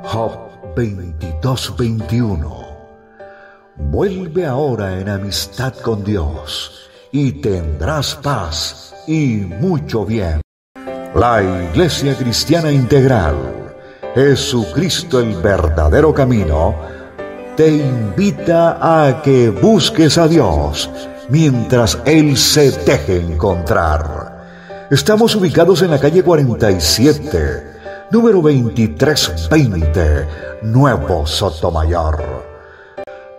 Job 22:21. Vuelve ahora en amistad con Dios y tendrás paz y mucho bien. La Iglesia Cristiana Integral, Jesucristo el verdadero camino, te invita a que busques a Dios mientras Él se deje encontrar. Estamos ubicados en la calle 47, número 2320, Nuevo Sotomayor.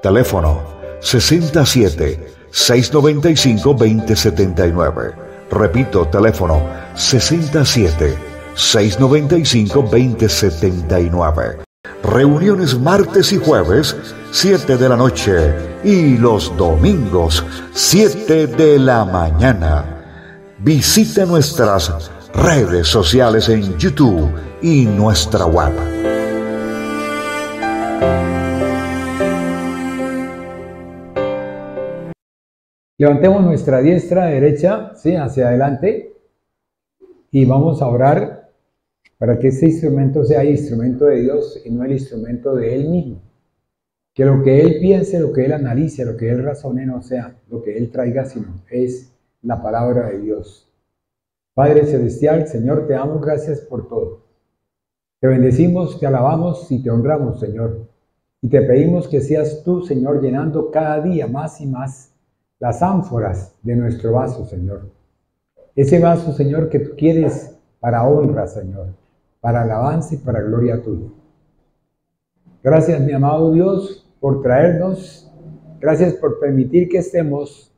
Teléfono 67-695-2079. Repito, teléfono 67-695-2079. Reuniones martes y jueves, 7 de la noche, y los domingos, 7 de la mañana. Visita nuestras redes sociales en YouTube y nuestra web. Levantemos nuestra diestra derecha, ¿sí?, hacia adelante, y vamos a orar para que este instrumento sea instrumento de Dios y no el instrumento de Él mismo. Que lo que Él piense, lo que Él analice, lo que Él razone no sea lo que Él traiga, sino es la palabra de Dios. Padre Celestial, Señor, te damos gracias por todo. Te bendecimos, te alabamos y te honramos, Señor. Y te pedimos que seas tú, Señor, llenando cada día más y más las ánforas de nuestro vaso, Señor. Ese vaso, Señor, que tú quieres para honra, Señor, para alabanza y para gloria tuya. Gracias, mi amado Dios, por traernos. Gracias por permitir que estemos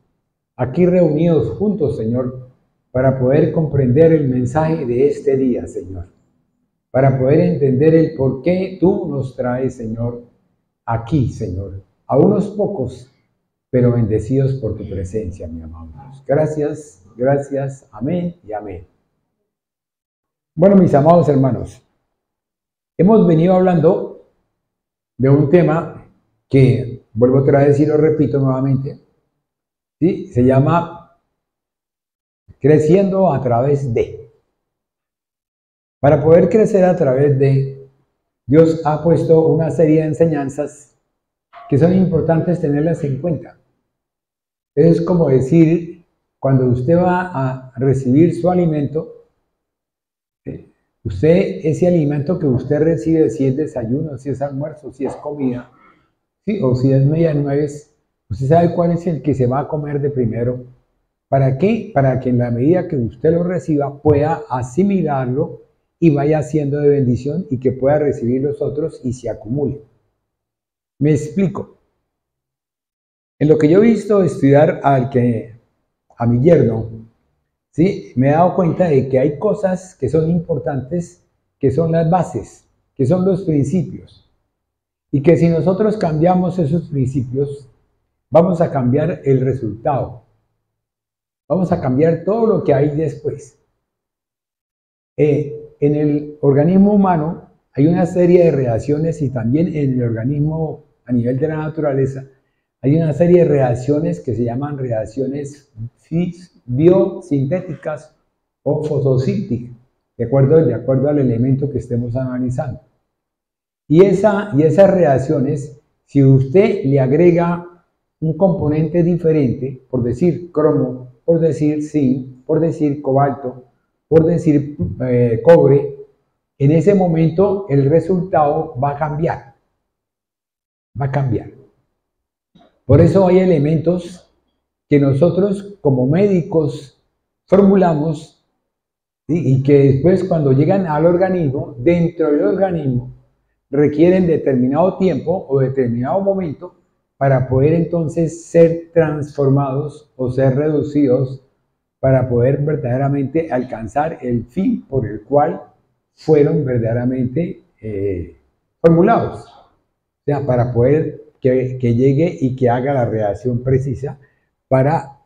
aquí reunidos juntos, Señor, para poder comprender el mensaje de este día, Señor. Para poder entender el por qué tú nos traes, Señor, aquí, Señor. A unos pocos, pero bendecidos por tu presencia, mi amado Dios. Gracias, gracias, amén y amén. Bueno, mis amados hermanos, hemos venido hablando de un tema que, vuelvo otra vez y lo repito nuevamente, ¿sí?, se llama creciendo a través de. Para poder crecer a través de, Dios ha puesto una serie de enseñanzas que son importantes tenerlas en cuenta. Es como decir, cuando usted va a recibir su alimento, usted, ese alimento que usted recibe, si es desayuno, si es almuerzo, si es comida, ¿sí?, o si es medianueves, usted sabe cuál es el que se va a comer de primero. ¿Para qué? Para que en la medida que usted lo reciba, pueda asimilarlo y vaya siendo de bendición y que pueda recibir los otros y se acumule. Me explico. En lo que yo he visto estudiar a mi yerno, ¿sí?, me he dado cuenta de que hay cosas que son importantes, que son las bases, que son los principios. Y que si nosotros cambiamos esos principios, vamos a cambiar el resultado. Vamos a cambiar todo lo que hay después. En el organismo humano hay una serie de reacciones y también en el organismo a nivel de la naturaleza hay una serie de reacciones que se llaman reacciones biosintéticas o fotosíntesis, de acuerdo al elemento que estemos analizando. Y esas reacciones, si usted le agrega un componente diferente, por decir cromo, por decir zinc, por decir cobalto, por decir cobre, en ese momento el resultado va a cambiar. Va a cambiar. Por eso hay elementos que nosotros como médicos formulamos, ¿sí?, y que después cuando llegan al organismo, dentro del organismo, requieren determinado tiempo o determinado momento para poder entonces ser transformados o ser reducidos para poder verdaderamente alcanzar el fin por el cual fueron verdaderamente formulados. O sea, para poder que llegue y que haga la reacción precisa para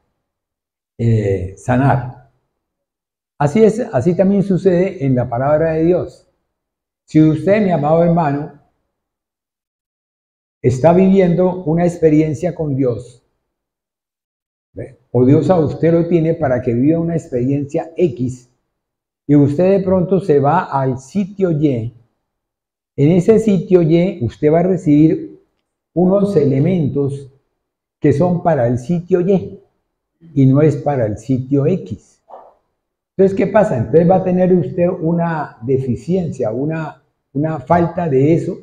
sanar. Así es, así también sucede en la palabra de Dios. Si usted, mi amado hermano, está viviendo una experiencia con Dios, ¿ve? O Dios a usted lo tiene para que viva una experiencia X, y usted de pronto se va al sitio Y. En ese sitio Y usted va a recibir unos elementos que son para el sitio y no es para el sitio X. Entonces, ¿qué pasa? Entonces va a tener usted una deficiencia, una falta de eso,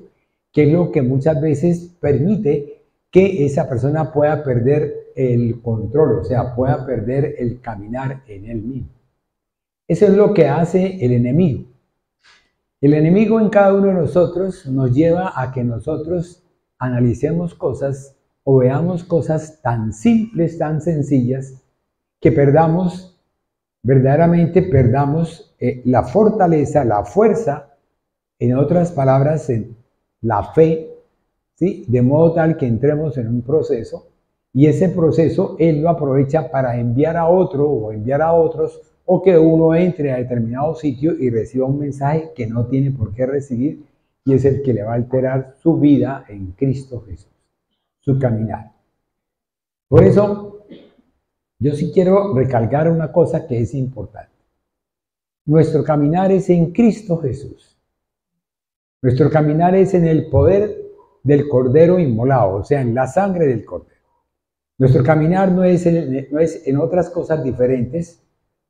que es lo que muchas veces permite que esa persona pueda perder el control, o sea, pueda perder el caminar en él mismo. Eso es lo que hace el enemigo. El enemigo en cada uno de nosotros nos lleva a que nosotros analicemos cosas o veamos cosas tan simples, tan sencillas, que verdaderamente perdamos la fortaleza, la fuerza, en otras palabras, en la fe, ¿sí? De modo tal que entremos en un proceso, y ese proceso Él lo aprovecha para enviar a otro o enviar a otros, o que uno entre a determinado sitio y reciba un mensaje que no tiene por qué recibir, y es el que le va a alterar su vida en Cristo Jesús, su caminar. Por eso, yo sí quiero recalcar una cosa que es importante. Nuestro caminar es en Cristo Jesús. Nuestro caminar es en el poder del Cordero inmolado, o sea, en la sangre del Cordero. Nuestro caminar no es en otras cosas diferentes,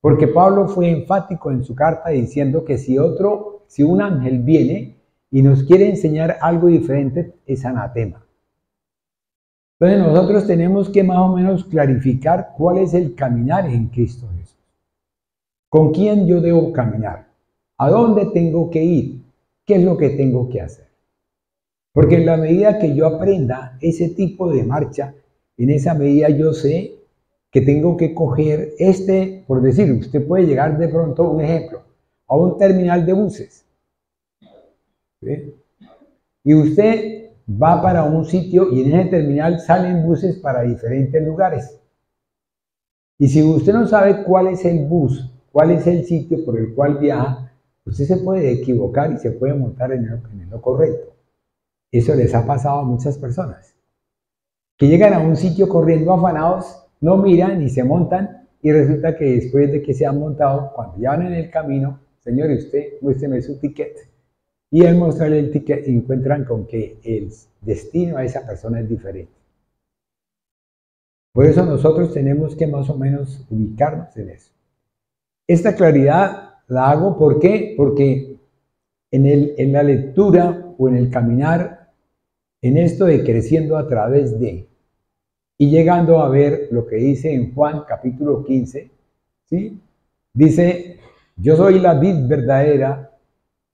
porque Pablo fue enfático en su carta diciendo que si un ángel viene y nos quiere enseñar algo diferente, es anatema. Entonces nosotros tenemos que más o menos clarificar cuál es el caminar en Cristo Jesús. ¿Con quién yo debo caminar? ¿A dónde tengo que ir? ¿Qué es lo que tengo que hacer? Porque en la medida que yo aprenda ese tipo de marcha, en esa medida yo sé que tengo que coger por decir, usted puede llegar de pronto, un ejemplo, a un terminal de buses, ¿sí? Y usted va para un sitio y en ese terminal salen buses para diferentes lugares. Y si usted no sabe cuál es el bus, cuál es el sitio por el cual viaja, usted se puede equivocar y se puede montar en lo correcto. Eso les ha pasado a muchas personas, que llegan a un sitio corriendo afanados, no miran y se montan, y resulta que después de que se han montado, cuando ya van en el camino, señor, usted muéstreme su ticket, y al mostrarle el ticket encuentran con que el destino a esa persona es diferente. Por eso nosotros tenemos que más o menos ubicarnos en eso. Esta claridad la hago, ¿por qué? Porque en la lectura o en el caminar, en esto de creciendo a través de, y llegando a ver lo que dice en Juan capítulo 15, ¿sí? Dice, yo soy la vid verdadera,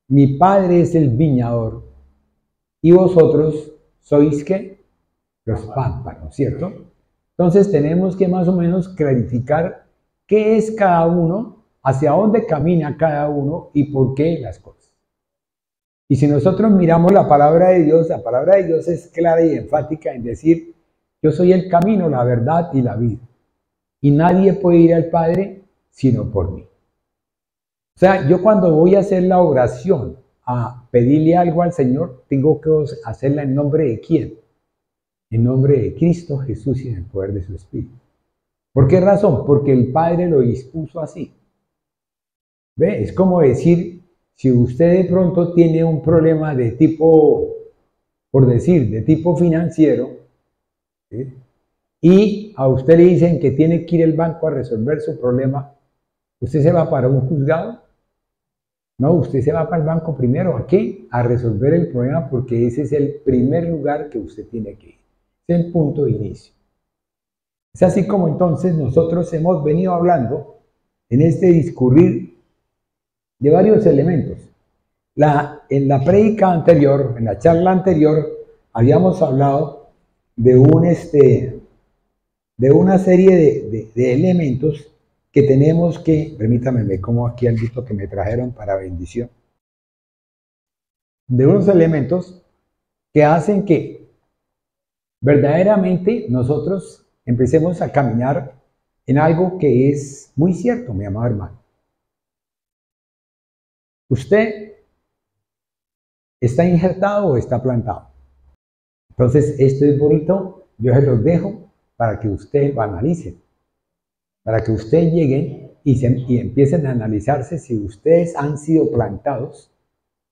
mi Padre es el viñador, y vosotros sois, ¿qué? Los pámpanos, ¿cierto? Entonces tenemos que más o menos clarificar qué es cada uno, hacia dónde camina cada uno y por qué las cosas. Y si nosotros miramos la palabra de Dios es clara y enfática en decir, yo soy el camino, la verdad y la vida. Y nadie puede ir al Padre sino por mí. O sea, yo cuando voy a hacer la oración, a pedirle algo al Señor, tengo que hacerla en nombre de ¿quién? En nombre de Cristo Jesús y en el poder de su Espíritu. ¿Por qué razón? Porque el Padre lo dispuso así. ¿Ve? Es como decir, si usted de pronto tiene un problema de tipo, por decir, de tipo financiero, ¿sí? Y a usted le dicen que tiene que ir al banco a resolver su problema, ¿usted se va para un juzgado? No, usted se va para el banco primero. ¿A qué? A resolver el problema, porque ese es el primer lugar que usted tiene que ir. Es el punto de inicio. Es así como entonces nosotros hemos venido hablando en este discurrir de varios elementos. En la prédica anterior, en la charla anterior, habíamos hablado de una serie de elementos que tenemos que, permítame, me como aquí algo que me trajeron para bendición, de unos elementos que hacen que verdaderamente nosotros empecemos a caminar en algo que es muy cierto, mi amado hermano. ¿Usted está injertado o está plantado? Entonces, esto es bonito, yo se los dejo para que ustedes lo analicen, para que ustedes lleguen y empiecen a analizarse si ustedes han sido plantados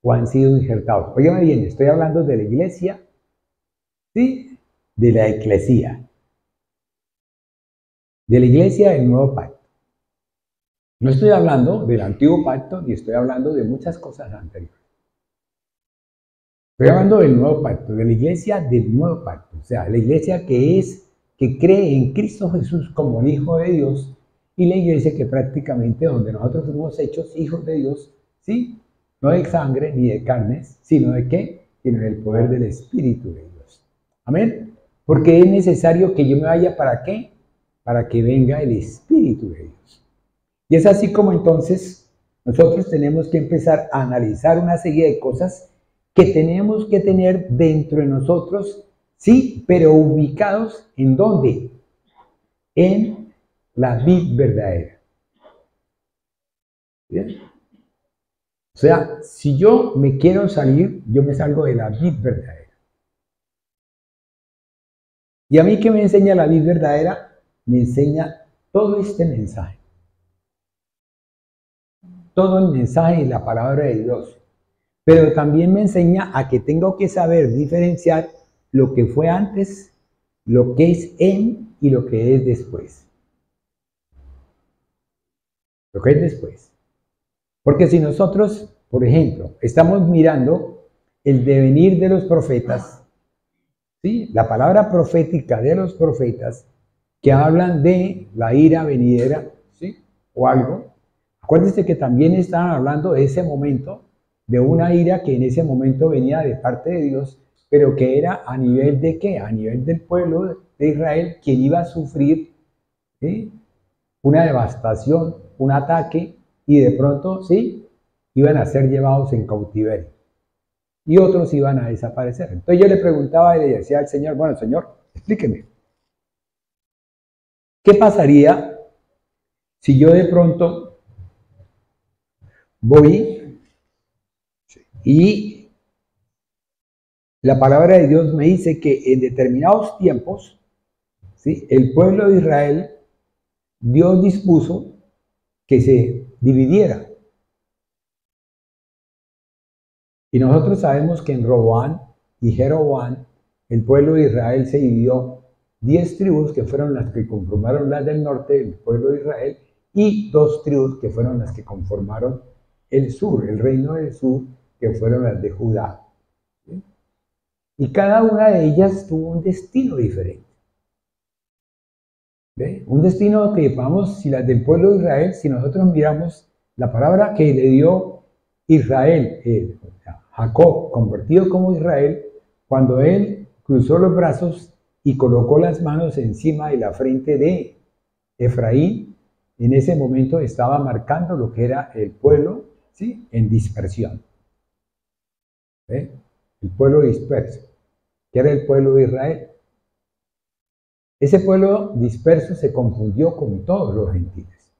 o han sido injertados. Óigame bien, estoy hablando de la iglesia, ¿sí? De la eclesía, de la iglesia del nuevo pacto. No estoy hablando del antiguo pacto ni estoy hablando de muchas cosas anteriores. Estoy hablando del nuevo pacto, de la iglesia del nuevo pacto, o sea, la iglesia que cree en Cristo Jesús como el Hijo de Dios, y la iglesia que prácticamente donde nosotros fuimos hechos hijos de Dios, ¿sí? No de sangre ni de carnes, sino de qué? Sino del poder del Espíritu de Dios. Amén. Porque es necesario que yo me vaya, ¿para qué? Para que venga el Espíritu de Dios. Y es así como entonces nosotros tenemos que empezar a analizar una serie de cosas que tenemos que tener dentro de nosotros, sí, pero ubicados ¿en dónde? En la vid verdadera. ¿Bien? O sea, si yo me quiero salir, yo me salgo de la vid verdadera. ¿Y a mí qué me enseña la vid verdadera? Me enseña todo este mensaje. Todo el mensaje y la palabra de Dios. Pero también me enseña a que tengo que saber diferenciar lo que fue antes, lo que es en y lo que es después. Lo que es después. Porque si nosotros, por ejemplo, estamos mirando el devenir de los profetas, ¿sí? La palabra profética de los profetas que hablan de la ira venidera, ¿sí? O algo. Acuérdense que también estaban hablando de ese momento, de una ira que en ese momento venía de parte de Dios, pero que era a nivel de ¿qué? A nivel del pueblo de Israel, quien iba a sufrir, ¿sí? Una devastación, un ataque, y de pronto, ¿sí? Iban a ser llevados en cautiverio. Y otros iban a desaparecer. Entonces yo le preguntaba y le decía al Señor, bueno, Señor, explíqueme, ¿qué pasaría si yo de pronto voy y la palabra de Dios me dice que en determinados tiempos, ¿sí? El pueblo de Israel, Dios dispuso que se dividiera? Y nosotros sabemos que en Roboán y Jeroboán, el pueblo de Israel se dividió 10 tribus que fueron las que conformaron las del norte del pueblo de Israel y 2 tribus que fueron las que conformaron el sur, el reino del sur, que fueron las de Judá. ¿Sí? Y cada una de ellas tuvo un destino diferente. ¿Ve? Un destino que, vamos, si las del pueblo de Israel, si nosotros miramos la palabra que le dio Israel, Jacob, convertido como Israel, cuando él cruzó los brazos y colocó las manos encima de la frente de Efraín, en ese momento estaba marcando lo que era el pueblo, ¿sí? En dispersión. ¿Ve? El pueblo disperso, que era el pueblo de Israel. Ese pueblo disperso se confundió con todos los gentiles.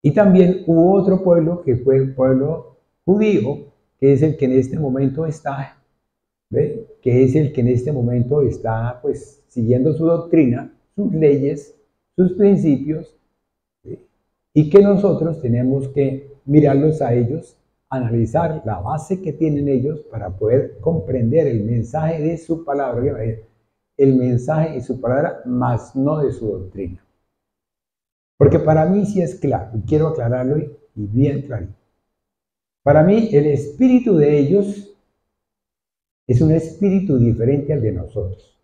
Y también hubo otro pueblo que fue el pueblo judío, que es el que en este momento está, ¿ve? Que es el que en este momento está pues siguiendo su doctrina, sus leyes, sus principios, ¿sí? Y que nosotros tenemos que mirarlos a ellos, analizar la base que tienen ellos para poder comprender el mensaje de su palabra, el mensaje de su palabra, más no de su doctrina. Porque para mí sí es claro, y quiero aclararlo y bien claro. Para mí el espíritu de ellos es un espíritu diferente al de nosotros.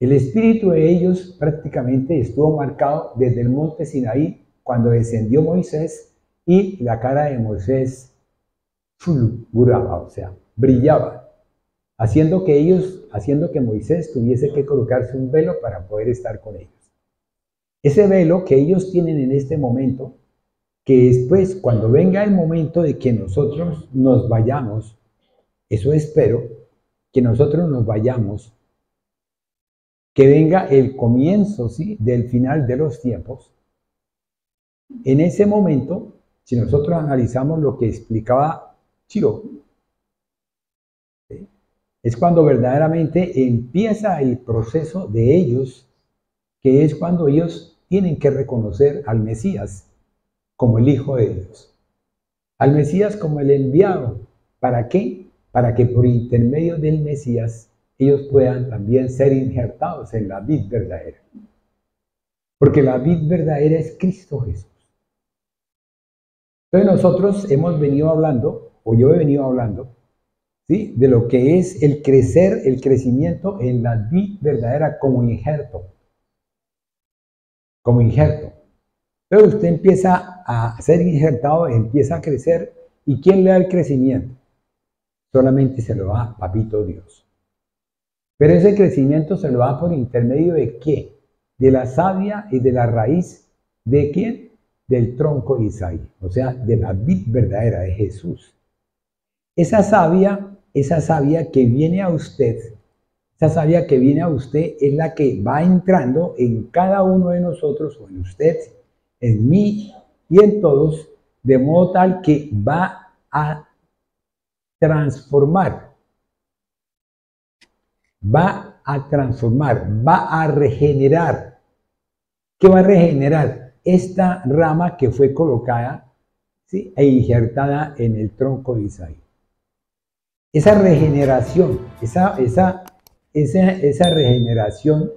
El espíritu de ellos prácticamente estuvo marcado desde el monte Sinaí, cuando descendió Moisés y la cara de Moisés fulguraba, o sea, brillaba, haciendo que Moisés tuviese que colocarse un velo para poder estar con ellos. Ese velo que ellos tienen en este momento, que después, cuando venga el momento de que nosotros nos vayamos, eso espero, que nosotros nos vayamos, que venga el comienzo, ¿sí?, del final de los tiempos. En ese momento, si nosotros analizamos lo que explicaba Chiro, Es cuando verdaderamente empieza el proceso de ellos, que es cuando ellos tienen que reconocer al Mesías como el Hijo de Dios, al Mesías como el enviado. ¿Para qué? Para que por intermedio del Mesías ellos puedan también ser injertados en la vid verdadera. Porque la vid verdadera es Cristo Jesús. Entonces nosotros hemos venido hablando, o yo he venido hablando, ¿sí?, de lo que es el crecer, el crecimiento en la vid verdadera como injerto. Como injerto. Entonces usted empieza a ser injertado, empieza a crecer, ¿y quién le da el crecimiento? Solamente se lo da Papito Dios. Pero ese crecimiento se lo da por intermedio ¿de qué? De la savia y de la raíz, ¿de quién? Del tronco de Isaí, o sea, de la vid verdadera de Jesús. Esa savia que viene a usted, esa savia que viene a usted es la que va entrando en cada uno de nosotros, o en usted, en mí y en todos, de modo tal que va a transformar, va a regenerar. ¿Qué va a regenerar? Esta rama que fue colocada, ¿sí?, e injertada en el tronco de Isaí. Esa regeneración, esa regeneración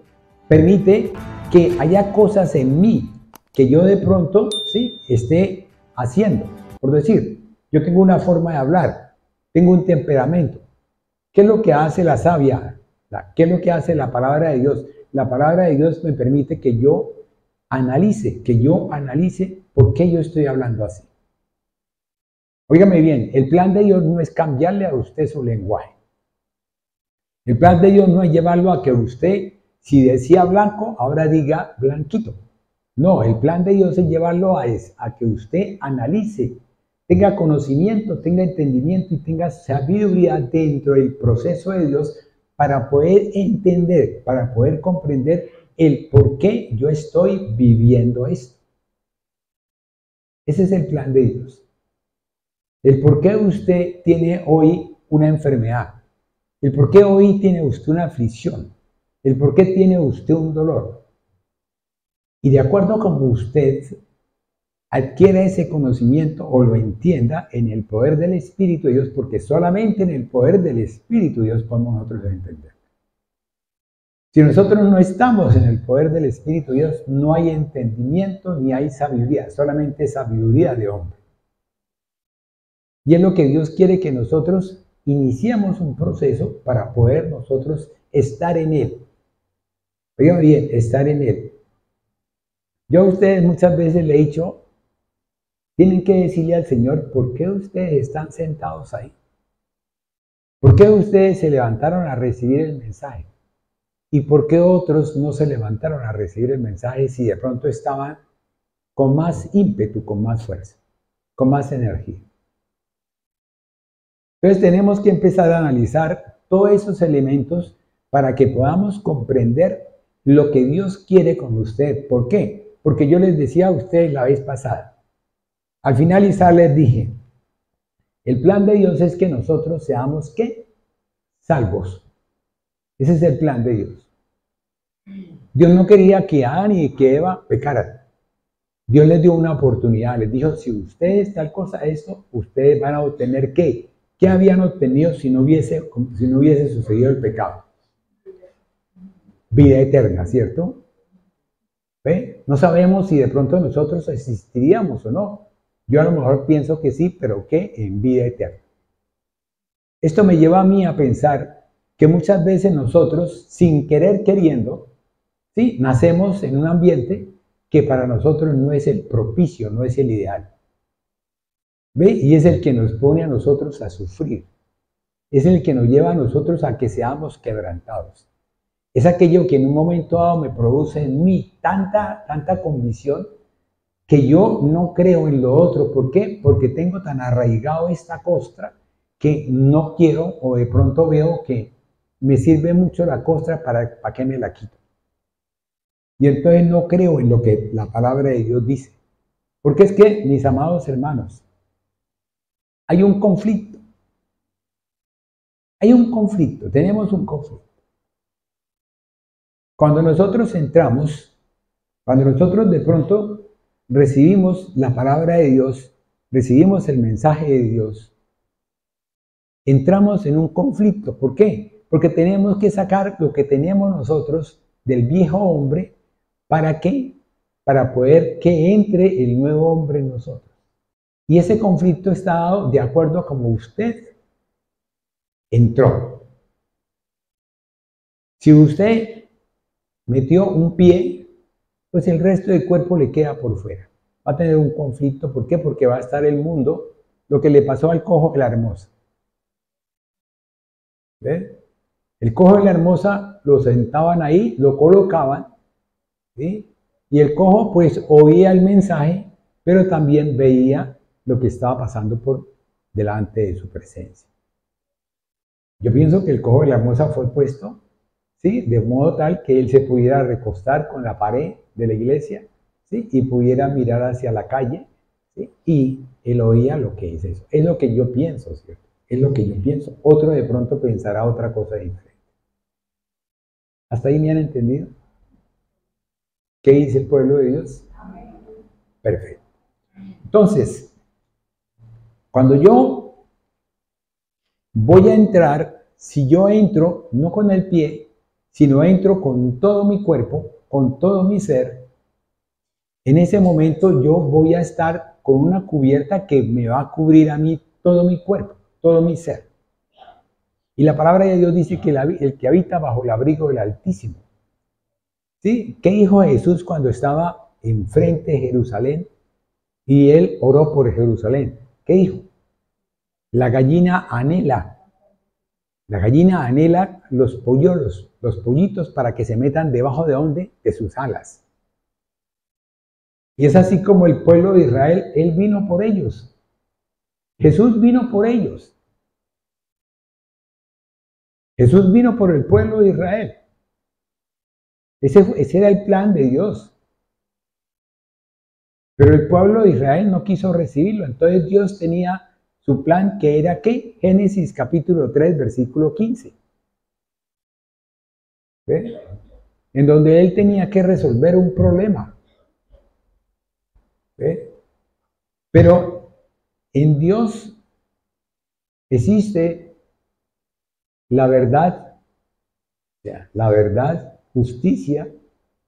permite que haya cosas en mí que yo de pronto, ¿sí?, esté haciendo. Por decir, yo tengo una forma de hablar, tengo un temperamento. ¿Qué es lo que hace la savia? ¿Qué es lo que hace la palabra de Dios? La palabra de Dios me permite que yo analice por qué yo estoy hablando así. Óigame bien, el plan de Dios no es cambiarle a usted su lenguaje. El plan de Dios no es llevarlo a que usted, si decía blanco, ahora diga blanquito. No, el plan de Dios es llevarlo a que usted analice, tenga conocimiento, tenga entendimiento y tenga sabiduría dentro del proceso de Dios para poder entender, para poder comprender el por qué yo estoy viviendo esto. Ese es el plan de Dios. El por qué usted tiene hoy una enfermedad, el por qué hoy tiene usted una aflicción, el por qué tiene usted un dolor. Y de acuerdo a cómo usted adquiere ese conocimiento o lo entienda en el poder del Espíritu de Dios, porque solamente en el poder del Espíritu de Dios podemos nosotros entender. Si nosotros no estamos en el poder del Espíritu de Dios, no hay entendimiento ni hay sabiduría, solamente sabiduría de hombre. Y es lo que Dios quiere, que nosotros iniciemos un proceso para poder nosotros estar en Él. Oigan bien, estar en Él. Yo a ustedes muchas veces le he dicho, tienen que decirle al Señor, ¿por qué ustedes están sentados ahí? ¿Por qué ustedes se levantaron a recibir el mensaje? ¿Y por qué otros no se levantaron a recibir el mensaje si de pronto estaban con más ímpetu, con más fuerza, con más energía? Entonces tenemos que empezar a analizar todos esos elementos para que podamos comprender lo que Dios quiere con usted. ¿Por qué? Porque yo les decía a ustedes la vez pasada, al finalizar les dije, el plan de Dios es que nosotros seamos, ¿qué? Salvos. Ese es el plan de Dios. Dios no quería que Adán y que Eva pecaran. Dios les dio una oportunidad, les dijo, si ustedes tal cosa, esto, ustedes van a obtener ¿qué? ¿Qué habían obtenido si no hubiese sucedido el pecado? Vida eterna, ¿cierto? ¿Ve? No sabemos si de pronto nosotros existiríamos o no. Yo a lo mejor pienso que sí, pero ¿qué? En vida eterna. Esto me lleva a mí a pensar que muchas veces nosotros, sin querer queriendo, ¿sí?, nacemos en un ambiente que para nosotros no es el propicio, no es el ideal. ¿Ve? Y es el que nos pone a nosotros a sufrir. Es el que nos lleva a nosotros a que seamos quebrantados. Es aquello que en un momento dado me produce en mí tanta convicción que yo no creo en lo otro. ¿Por qué? Porque tengo tan arraigado esta costra que no quiero, o de pronto veo que me sirve mucho la costra para que me la quito. Y entonces no creo en lo que la palabra de Dios dice. Porque es que, mis amados hermanos, hay un conflicto. Hay un conflicto, tenemos un conflicto. Cuando nosotros entramos, cuando nosotros de pronto recibimos la palabra de Dios, recibimos el mensaje de Dios, entramos en un conflicto. ¿Por qué? Porque tenemos que sacar lo que tenemos nosotros del viejo hombre. ¿Para qué? Para poder que entre el nuevo hombre en nosotros. Y ese conflicto está dado de acuerdo a como usted entró. Si usted metió un pie, pues el resto del cuerpo le queda por fuera. Va a tener un conflicto. ¿Por qué? Porque va a estar el mundo, lo que le pasó al cojo de la hermosa. ¿Ves? El cojo de la hermosa lo sentaban ahí, lo colocaban, ¿sí? Y el cojo pues oía el mensaje, pero también veía lo que estaba pasando por delante de su presencia. Yo pienso que el cojo de la hermosa fue puesto, ¿sí?, de modo tal que él se pudiera recostar con la pared de la iglesia, ¿sí?, y pudiera mirar hacia la calle, ¿sí?, y él oía lo que es eso. Es lo que yo pienso, ¿cierto? Es lo que yo pienso. Otro de pronto pensará otra cosa diferente. ¿Hasta ahí me han entendido? ¿Qué dice el pueblo de Dios? Perfecto. Entonces, cuando yo voy a entrar, si yo entro no con el pie, sino entro con todo mi cuerpo, con todo mi ser, en ese momento yo voy a estar con una cubierta que me va a cubrir a mí todo mi cuerpo, todo mi ser. Y la palabra de Dios dice que el que habita bajo el abrigo del Altísimo. ¿Sí? ¿Qué dijo Jesús cuando estaba enfrente de Jerusalén y él oró por Jerusalén? ¿Qué dijo? La gallina anhela los polluelos, los pollitos, para que se metan debajo de ¿dónde? De sus alas. Y es así como el pueblo de Israel, él vino por ellos. Jesús vino por ellos. Jesús vino por el pueblo de Israel. Ese era el plan de Dios. Pero el pueblo de Israel no quiso recibirlo. Entonces Dios tenía su plan, que era ¿qué? Génesis capítulo 3, versículo 15. ¿Ve? En donde él tenía que resolver un problema. ¿Ve? Pero en Dios existe la verdad, justicia,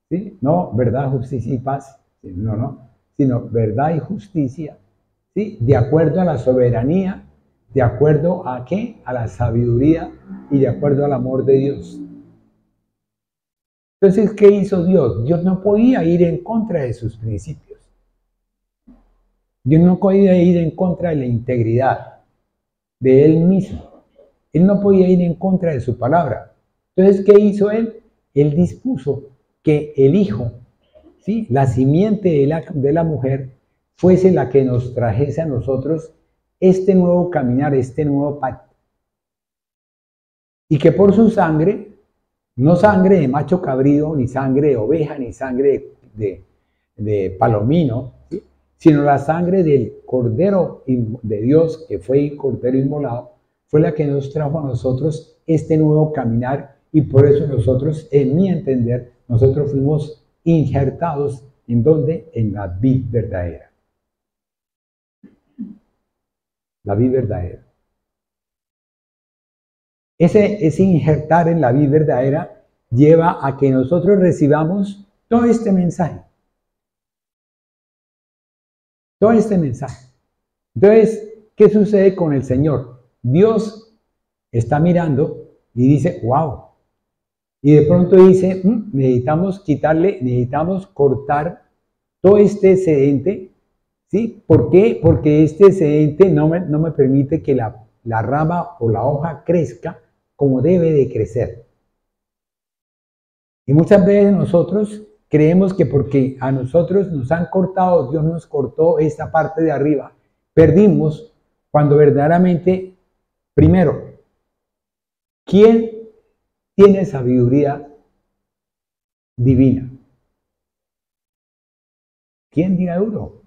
¿sí? No verdad, justicia y paz, sino verdad y justicia, ¿sí? De acuerdo a la soberanía, de acuerdo a ¿qué? A la sabiduría y de acuerdo al amor de Dios. Entonces, ¿qué hizo Dios? Dios no podía ir en contra de sus principios. Dios no podía ir en contra de la integridad de Él mismo. Él no podía ir en contra de su palabra. Entonces, ¿qué hizo Él? Él dispuso que el Hijo, ¿sí?, la simiente de la mujer, fuese la que nos trajese a nosotros este nuevo caminar, este nuevo pacto. Y que por su sangre, no sangre de macho cabrío, ni sangre de oveja, ni sangre de palomino, ¿sí?, sino la sangre del Cordero de Dios, que fue el Cordero inmolado, fue la que nos trajo a nosotros este nuevo caminar. Y por eso nosotros, en mi entender, nosotros fuimos injertados, ¿en dónde? En la vid verdadera. La vid verdadera. Ese injertar en la vid verdadera lleva a que nosotros recibamos todo este mensaje. Todo este mensaje. Entonces, ¿qué sucede con el Señor? Dios está mirando y dice, wow. Y de pronto dice, necesitamos necesitamos cortar todo este excedente, ¿sí? ¿Por qué? Porque este excedente no me permite que la rama o la hoja crezca como debe de crecer. Y muchas veces nosotros creemos que porque a nosotros nos han cortado, Dios nos cortó esta parte de arriba, perdimos, cuando verdaderamente, primero, ¿quién tiene sabiduría divina? ¿Quién dirá duro?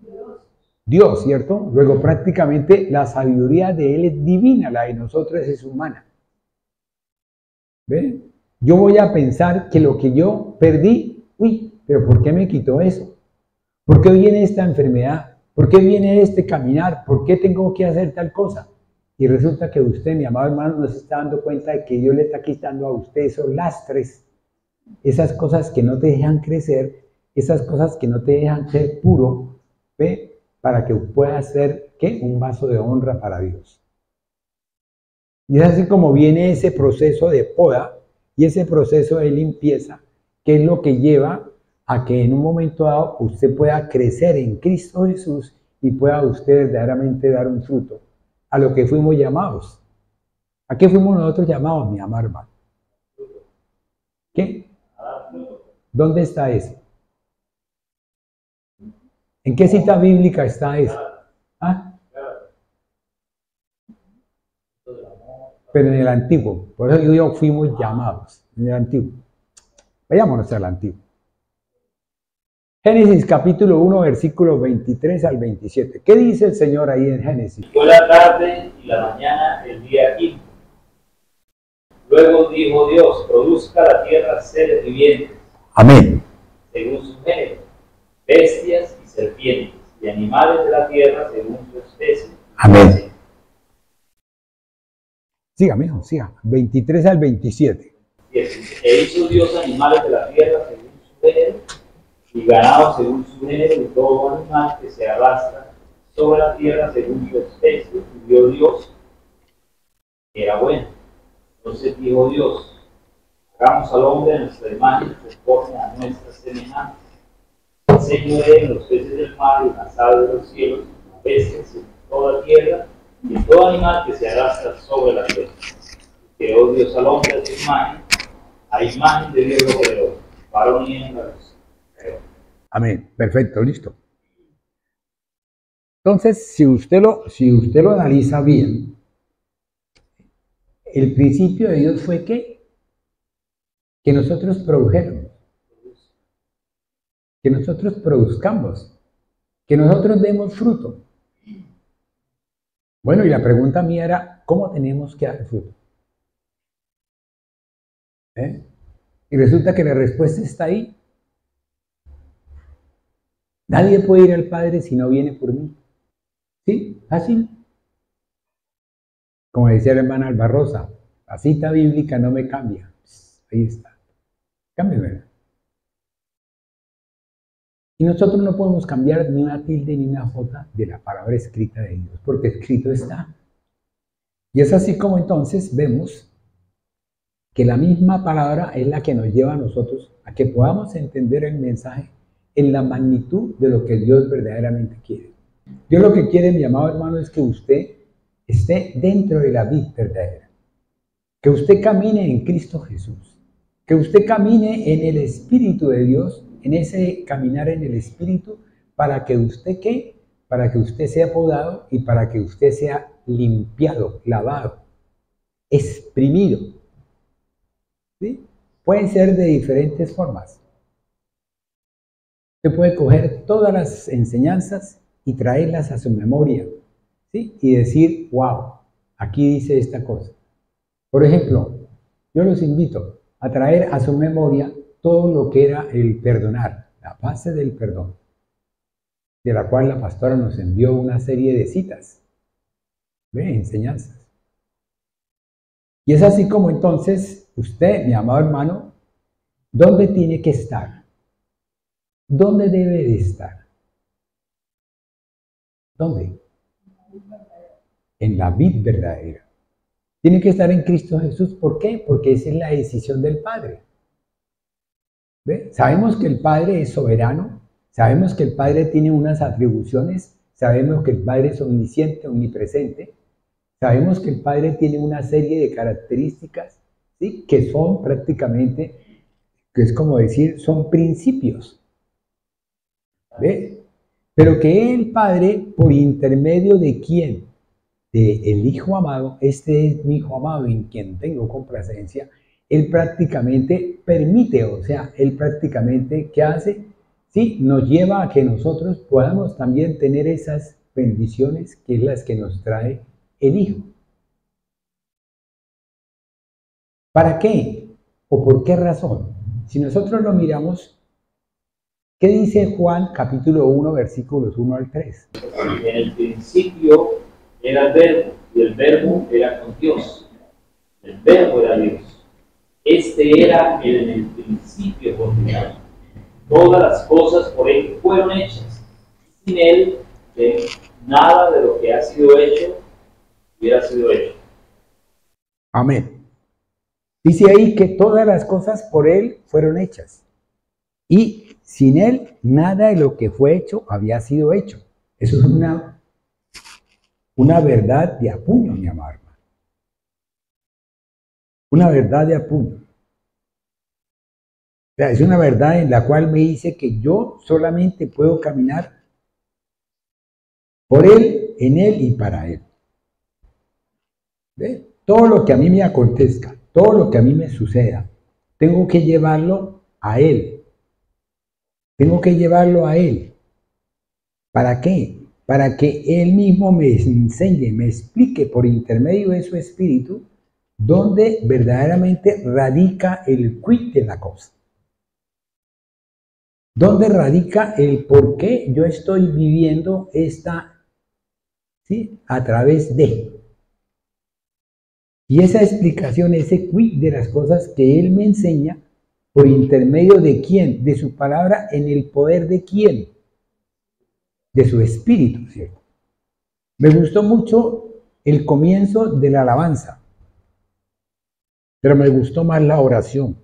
Dios, ¿cierto? Luego prácticamente la sabiduría de Él es divina, la de nosotros es humana. ¿Ve? Yo voy a pensar que lo que yo perdí, uy, pero ¿por qué me quitó eso? ¿Por qué viene esta enfermedad? ¿Por qué viene este caminar? ¿Por qué tengo que hacer tal cosa? Y resulta que usted, mi amado hermano, no se está dando cuenta de que Dios le está quitando a usted esos lastres, esas cosas que no te dejan crecer, esas cosas que no te dejan ser puro, ¿ve? Para que puedas ser, ¿qué? Un vaso de honra para Dios. Y es así como viene ese proceso de poda y ese proceso de limpieza, que es lo que lleva a que en un momento dado usted pueda crecer en Cristo Jesús y pueda usted verdaderamente dar un fruto a lo que fuimos llamados. ¿A qué fuimos nosotros llamados, mi amado hermano? ¿Qué? ¿Dónde está eso? ¿En qué cita bíblica está eso? ¿Ah? Pero en el antiguo, por eso yo digo fuimos llamados, en el antiguo. Vayámonos al antiguo. Génesis capítulo 1, versículos 23 al 27. ¿Qué dice el Señor ahí en Génesis? Fue la tarde y la mañana el día quinto. Luego dijo Dios, produzca la tierra seres vivientes. Amén. Según su género, bestias y serpientes, y animales de la tierra según su especie. Amén. Siga, mijo, siga. 23 al 27. E hizo Dios animales de la tierra según su género, y ganado según su género, y todo animal que se arrastra sobre la tierra según su especie, y vio Dios que era bueno. Entonces dijo Dios, hagamos al hombre en nuestra imagen, conforme a nuestra semejanza. Señoree en los peces del mar, y en las aves de los cielos, en las bestias, en toda la tierra, y en todo animal que se arrastra sobre la tierra. Y creó Dios al hombre a su imagen, a imagen de Dios lo creó, varón y hembra los creó. Amén. Perfecto, listo. Entonces, si usted lo analiza bien, el principio de Dios fue que nosotros produjéramos, que nosotros produzcamos, que nosotros demos fruto. Bueno, y la pregunta mía era, ¿cómo tenemos que dar fruto? Y resulta que la respuesta está ahí. Nadie puede ir al Padre si no viene por mí. ¿Sí? Fácil. Como decía la hermana Albarrosa, la cita bíblica no me cambia. Ahí está. Cámbiamela. Y nosotros no podemos cambiar ni una tilde ni una jota de la palabra escrita de Dios, porque escrito está. Y es así como entonces vemos que la misma palabra es la que nos lleva a nosotros a que podamos entender el mensaje en la magnitud de lo que Dios verdaderamente quiere. Dios lo que quiere, mi amado hermano, es que usted esté dentro de la vid verdadera, que usted camine en Cristo Jesús, que usted camine en el Espíritu de Dios, en ese caminar en el Espíritu, para que usted ¿qué? Para que usted sea podado y para que usted sea limpiado, lavado, exprimido. ¿Sí? Pueden ser de diferentes formas. Usted puede coger todas las enseñanzas y traerlas a su memoria, ¿sí? Y decir, wow, aquí dice esta cosa. Por ejemplo, yo los invito a traer a su memoria todo lo que era el perdonar, la base del perdón, de la cual la pastora nos envió una serie de citas, ¿ve? Enseñanzas. Y es así como entonces usted, mi amado hermano, ¿dónde tiene que estar? ¿Dónde debe de estar? ¿Dónde? En la vid verdadera. Tiene que estar en Cristo Jesús. ¿Por qué? Porque esa es la decisión del Padre. ¿Ve? Sabemos que el Padre es soberano, sabemos que el Padre tiene unas atribuciones, sabemos que el Padre es omnisciente, omnipresente, sabemos que el Padre tiene una serie de características, ¿sí? Que son prácticamente, que es como decir, son principios. ¿Ve? Pero que el Padre, por intermedio de quién? De el Hijo amado, este es mi Hijo amado en quien tengo complacencia, Él prácticamente permite, o sea, Él prácticamente, ¿qué hace? Sí, nos lleva a que nosotros podamos también tener esas bendiciones que es las que nos trae el Hijo. ¿Para qué? ¿O por qué razón? Si nosotros lo miramos, ¿qué dice Juan capítulo 1, versículos 1 al 3? En el principio era el verbo, y el verbo era con Dios. El verbo era Dios. Este era en el principio con Dios. Todas las cosas por él fueron hechas. Sin él, nada de lo que ha sido hecho hubiera sido hecho. Amén. Dice ahí que todas las cosas por él fueron hechas. Y sin él, nada de lo que fue hecho había sido hecho. Eso es una verdad de apuño, mi amado hermano. Una verdad de apuño. O sea, es una verdad en la cual me dice que yo solamente puedo caminar por él, en él y para él. ¿Ve? Todo lo que a mí me acontezca, todo lo que a mí me suceda, tengo que llevarlo a él. Tengo que llevarlo a él. ¿Para qué? Para que él mismo me enseñe, me explique por intermedio de su espíritu dónde verdaderamente radica el quid de la cosa. ¿Dónde radica el por qué yo estoy viviendo esta, ¿sí?, a través de? Y esa explicación, ese quid de las cosas que él me enseña, ¿por intermedio de quién? De su palabra, en el poder de quién? De su espíritu, ¿cierto? Me gustó mucho el comienzo de la alabanza, pero me gustó más la oración.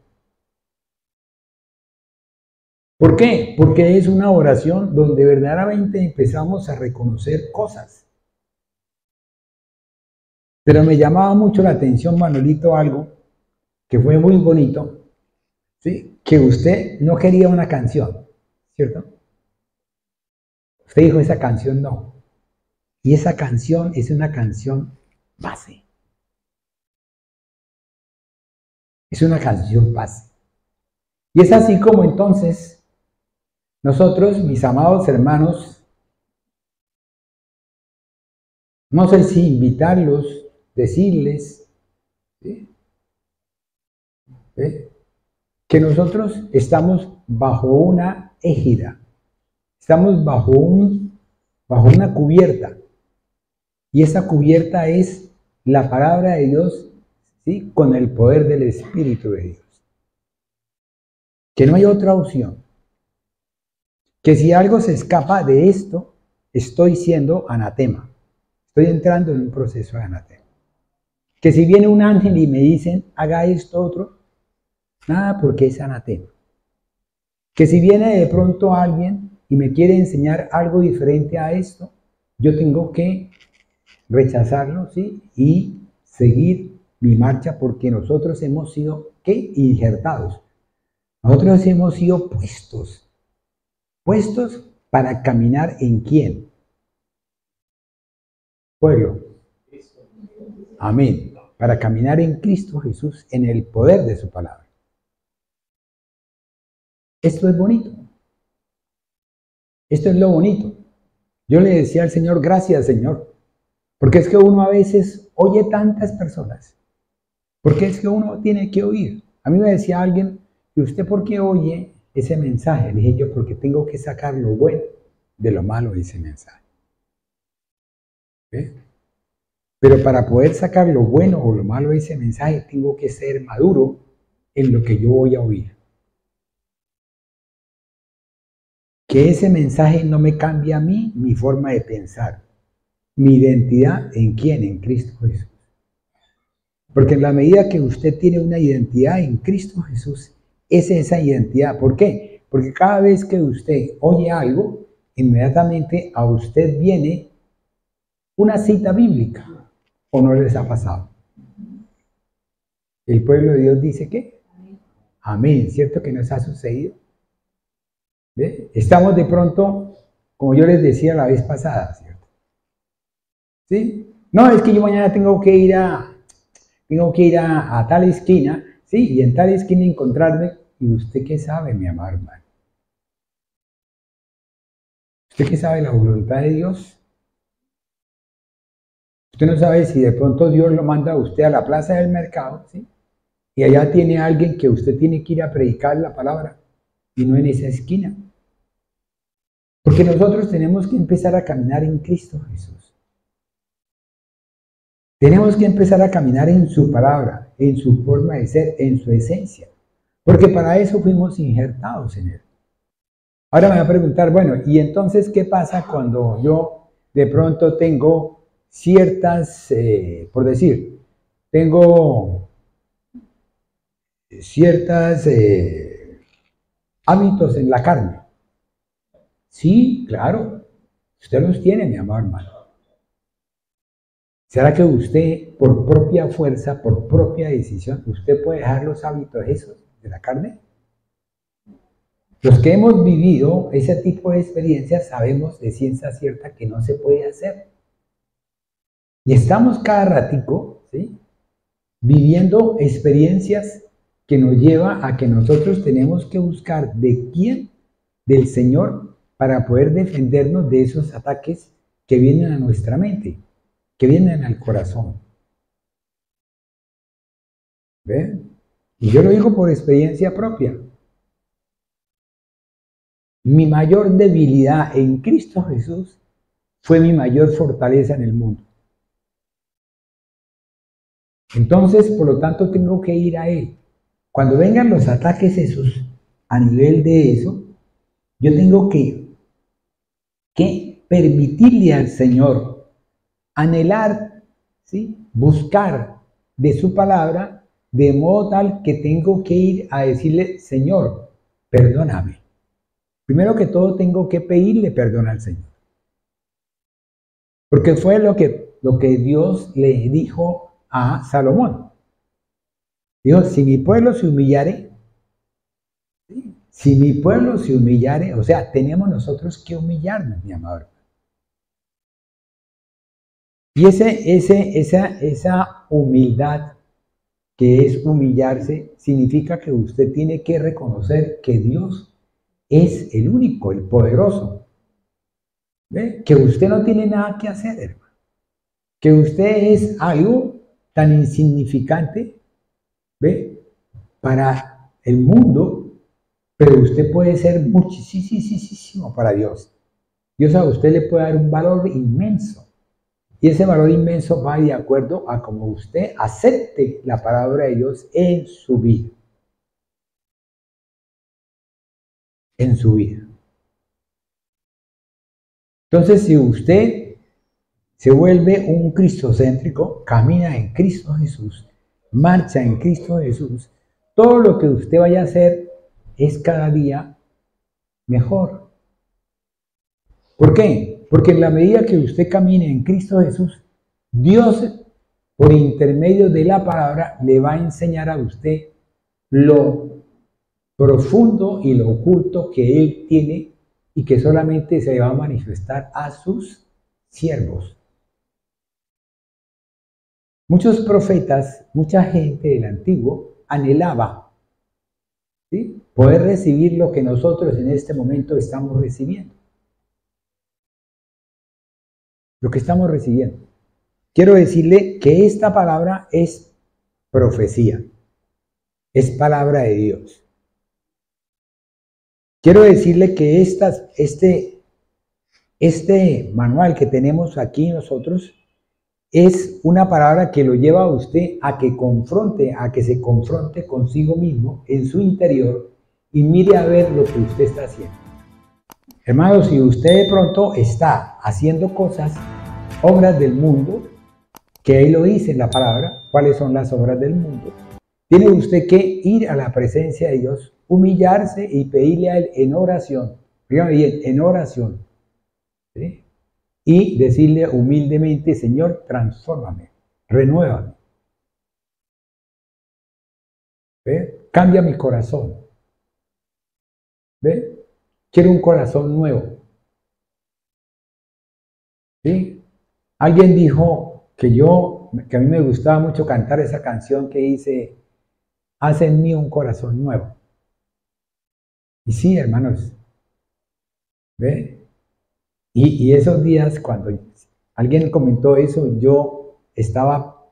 ¿Por qué? Porque es una oración donde verdaderamente empezamos a reconocer cosas. Pero me llamaba mucho la atención, Manolito, algo que fue muy bonito, ¿sí? Que usted no quería una canción, ¿cierto? Usted dijo, esa canción no. Y esa canción es una canción base. Es una canción base. Y es así como entonces nosotros, mis amados hermanos, no sé si invitarlos, decirles, ¿sí?, que nosotros estamos bajo una égida, estamos bajo una cubierta, y esa cubierta es la palabra de Dios, ¿sí?, con el poder del Espíritu de Dios. Que no hay otra opción. Que si algo se escapa de esto, estoy siendo anatema. Estoy entrando en un proceso de anatema. Que si viene un ángel y me dicen, haga esto otro, nada, porque es anatema. Que si viene de pronto alguien y me quiere enseñar algo diferente a esto, yo tengo que rechazarlo, ¿sí?, y seguir mi marcha, porque nosotros hemos sido, ¿qué?, injertados. Nosotros hemos sido puestos para caminar ¿en quién? Pueblo. Amén. Para caminar en Cristo Jesús, en el poder de su palabra. Esto es bonito. Esto es lo bonito. Yo le decía al Señor, gracias, Señor, porque es que uno a veces oye tantas personas, porque es que uno tiene que oír. A mí me decía alguien, ¿y usted por qué oye ese mensaje? Le dije yo, porque tengo que sacar lo bueno de lo malo de ese mensaje. ¿Ves? Pero para poder sacar lo bueno o lo malo de ese mensaje, tengo que ser maduro en lo que yo voy a oír. Que ese mensaje no me cambie a mí mi forma de pensar, mi identidad en quién, en Cristo Jesús. Porque en la medida que usted tiene una identidad en Cristo Jesús, es esa identidad. ¿Por qué? Porque cada vez que usted oye algo, inmediatamente a usted viene una cita bíblica. ¿O no les ha pasado? El pueblo de Dios dice que amén, ¿cierto que nos ha sucedido? ¿Ve? Estamos de pronto, como yo les decía la vez pasada, ¿cierto? ¿Sí? No, es que yo mañana tengo que ir a tal esquina, ¿sí? Y en tal esquina encontrarme. ¿Y usted qué sabe, mi amado hermano? ¿Usted qué sabe la voluntad de Dios? Usted no sabe si de pronto Dios lo manda a usted a la plaza del mercado, ¿sí?, Y allá tiene alguien que usted tiene que ir a predicar la palabra y no en esa esquina. Porque nosotros tenemos que empezar a caminar en Cristo Jesús. Tenemos que empezar a caminar en su palabra, en su forma de ser, en su esencia. Porque para eso fuimos injertados en él. Ahora me va a preguntar, bueno, ¿y entonces qué pasa cuando yo de pronto tengo ciertas, por decir, tengo ciertos hábitos en la carne? Sí, claro, usted los tiene, mi amado hermano. ¿Será que usted, por propia fuerza, por propia decisión, usted puede dejar los hábitos esos de la carne? Los que hemos vivido ese tipo de experiencias sabemos de ciencia cierta que no se puede hacer. Y estamos cada ratico, ¿sí?, viviendo experiencias que nos lleva a que nosotros tenemos que buscar de quién, del Señor, para poder defendernos de esos ataques que vienen a nuestra mente, que vienen al corazón. ¿Ven? Y yo lo digo por experiencia propia. Mi mayor debilidad en Cristo Jesús fue mi mayor fortaleza en el mundo. Entonces, por lo tanto, tengo que ir a Él. Cuando vengan los ataques esos, a nivel de eso, yo tengo que permitirle al Señor anhelar, ¿sí?, buscar de su palabra, de modo tal que tengo que ir a decirle, Señor, perdóname. Primero que todo tengo que pedirle perdón al Señor. Porque fue lo que Dios le dijo a Salomón. Dijo, si mi pueblo se humillare, ¿sí?, si mi pueblo se humillare, o sea, tenemos nosotros que humillarnos, mi amado. Y esa humildad, que es humillarse, significa que usted tiene que reconocer que Dios es el único, el poderoso. ¿Ve? Que usted no tiene nada que hacer, hermano. Que usted es algo tan insignificante, ¿ve?, para el mundo, pero usted puede ser muchísimo para Dios. Dios a usted le puede dar un valor inmenso. Y ese valor inmenso va de acuerdo a cómo usted acepte la palabra de Dios en su vida. En su vida. Entonces, si usted se vuelve un cristocéntrico, camina en Cristo Jesús, marcha en Cristo Jesús, todo lo que usted vaya a hacer es cada día mejor. ¿Por qué? Porque en la medida que usted camine en Cristo Jesús, Dios, por intermedio de la palabra, le va a enseñar a usted lo profundo y lo oculto que Él tiene y que solamente se va a manifestar a sus siervos. Muchos profetas, mucha gente del antiguo anhelaba, ¿sí?, poder recibir lo que nosotros en este momento estamos recibiendo. Lo que estamos recibiendo. Quiero decirle que esta palabra es profecía, es palabra de Dios. Quiero decirle que este manual que tenemos aquí nosotros es una palabra que lo lleva a usted a que se confronte consigo mismo en su interior y mire a ver lo que usted está haciendo. Hermanos, si usted de pronto está haciendo cosas, obras del mundo, que ahí lo dice en la palabra, cuáles son las obras del mundo, tiene usted que ir a la presencia de Dios, humillarse y pedirle a Él en oración, fíjame bien, en oración, ¿sí?, y decirle humildemente, Señor, transfórmame, renuévame, ¿ve?, cambia mi corazón, ¿ve?, quiero un corazón nuevo, ¿sí? Alguien dijo que a mí me gustaba mucho cantar esa canción que dice, haz en mí un corazón nuevo. Y sí, hermanos, ¿ve? Y esos días cuando alguien comentó eso, yo estaba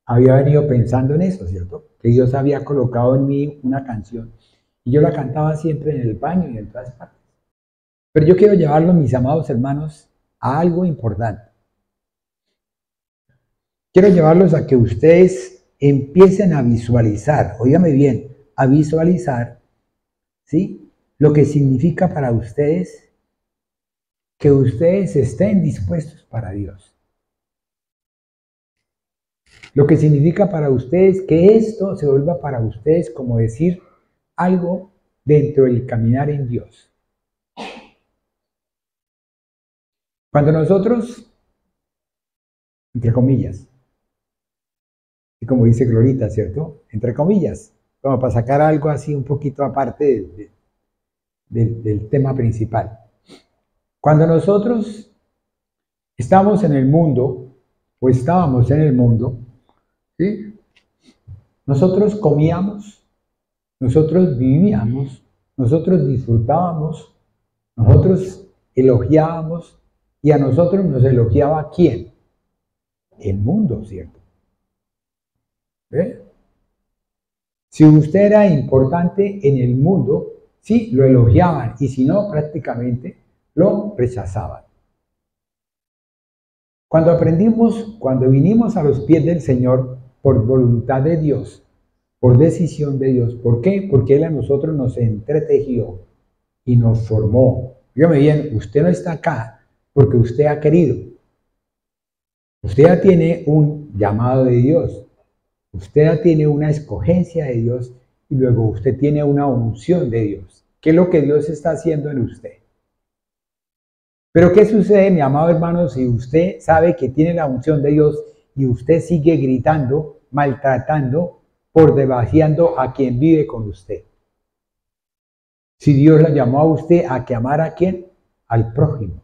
había venido pensando en eso, ¿cierto? Que Dios había colocado en mí una canción y yo la cantaba siempre en el baño y en todas partes. Pero yo quiero llevarlo, mis amados hermanos, a algo importante. Quiero llevarlos a que ustedes empiecen a visualizar, óigame bien, a visualizar, ¿sí? Lo que significa para ustedes que ustedes estén dispuestos para Dios. Lo que significa para ustedes que esto se vuelva para ustedes como decir algo dentro del caminar en Dios. Cuando nosotros, entre comillas, y como dice Glorita, ¿cierto? Entre comillas, como para sacar algo así un poquito aparte del tema principal. Cuando nosotros estamos en el mundo, o estábamos en el mundo, ¿sí? Nosotros comíamos, nosotros vivíamos, nosotros disfrutábamos, nosotros elogiábamos, y a nosotros nos elogiaba ¿quién? El mundo, ¿cierto? ¿Ve? Si usted era importante en el mundo, sí, lo elogiaban, y si no, prácticamente lo rechazaban. Cuando aprendimos, cuando vinimos a los pies del Señor por voluntad de Dios, por decisión de Dios, ¿por qué? Porque Él a nosotros nos entretejió y nos formó. Dígame bien, usted no está acá porque usted ha querido. Usted ya tiene un llamado de Dios. Usted ya tiene una escogencia de Dios y luego usted tiene una unción de Dios. ¿Qué es lo que Dios está haciendo en usted? Pero ¿qué sucede, mi amado hermano, si usted sabe que tiene la unción de Dios y usted sigue gritando, maltratando, por debajeando a quien vive con usted? Si Dios la llamó a usted a que amara a quién, al prójimo.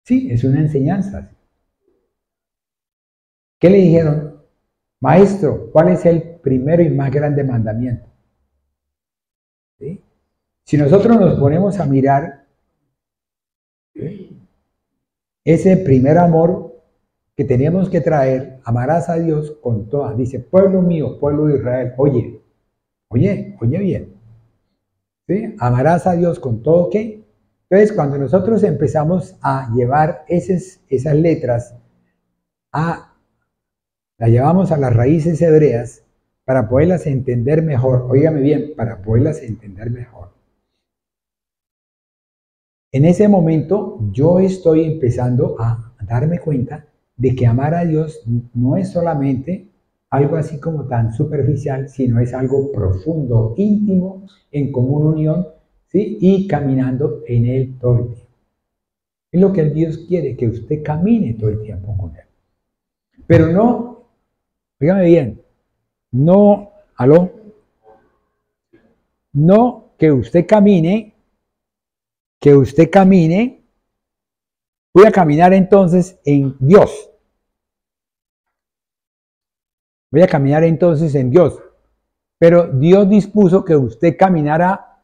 Sí, es una enseñanza. ¿Qué le dijeron? Maestro, ¿cuál es el primero y más grande mandamiento? ¿Sí? Si nosotros nos ponemos a mirar, ¿sí?, ese primer amor que tenemos que traer, amarás a Dios con todas. Dice, pueblo mío, pueblo de Israel, oye bien. ¿Sí? Amarás a Dios con todo, ¿qué? Entonces, cuando nosotros empezamos a llevar esas letras, las llevamos a las raíces hebreas para poderlas entender mejor. Óigame bien, para poderlas entender mejor. En ese momento, yo estoy empezando a darme cuenta de que amar a Dios no es solamente algo así como tan superficial, sino es algo profundo, íntimo, en común unión, ¿sí? Y caminando en Él todo el tiempo. Es lo que Dios quiere, que usted camine todo el tiempo con Él. Pero no, dígame bien, no que usted camine, voy a caminar entonces en Dios. Voy a caminar entonces en Dios. Pero Dios dispuso que usted caminara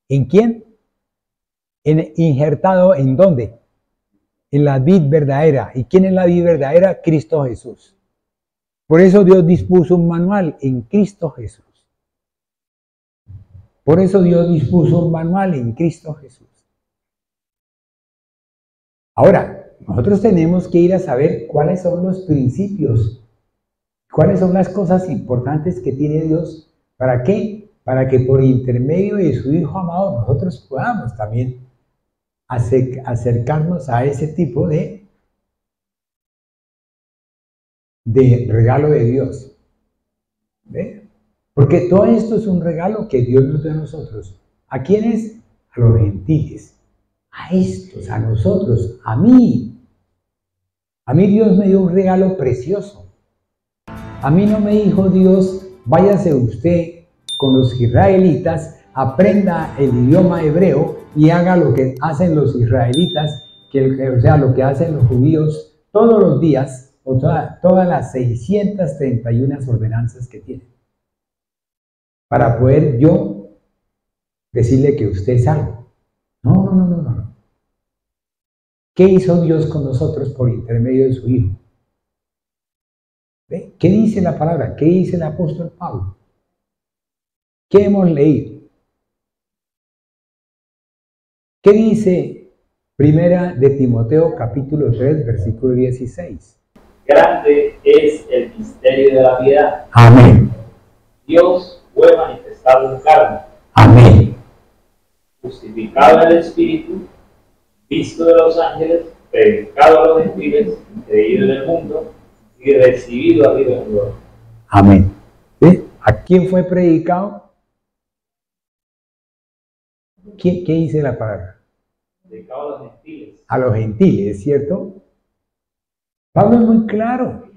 ¿en quién? Injertado ¿en dónde? En la vid verdadera. ¿Y quién es la vid verdadera? Cristo Jesús. Por eso Dios dispuso un manual en Cristo Jesús. Por eso Dios dispuso un manual en Cristo Jesús. Ahora, nosotros tenemos que ir a saber cuáles son los principios, cuáles son las cosas importantes que tiene Dios. ¿Para qué? Para que por intermedio de su Hijo amado nosotros podamos también acercarnos a ese tipo de regalo de Dios. ¿Ve? Porque todo esto es un regalo que Dios nos da a nosotros. ¿A quiénes? A los gentiles. A estos, a nosotros, a mí. A mí Dios me dio un regalo precioso. A mí no me dijo Dios, váyase usted con los israelitas, aprenda el idioma hebreo y haga lo que hacen los israelitas, o sea, lo que hacen los judíos todos los días, o todas las 631 ordenanzas que tienen, para poder yo decirle que usted es salvo. No. ¿Qué hizo Dios con nosotros por intermedio de su Hijo? ¿Ve? ¿Qué dice la palabra? ¿Qué dice el apóstol Pablo? ¿Qué hemos leído? ¿Qué dice Primera de Timoteo capítulo 3, versículo 16? Grande es el misterio de la piedad. Amén. Dios fue manifestado en carne, Amén. justificado en el Espíritu, visto de los ángeles, predicado a los gentiles, creído en el mundo y recibido arriba en gloria. Amén. ¿Sí? ¿A quién fue predicado? ¿Qué dice la palabra? Predicado a los gentiles. A los gentiles, ¿cierto? Pablo es muy claro.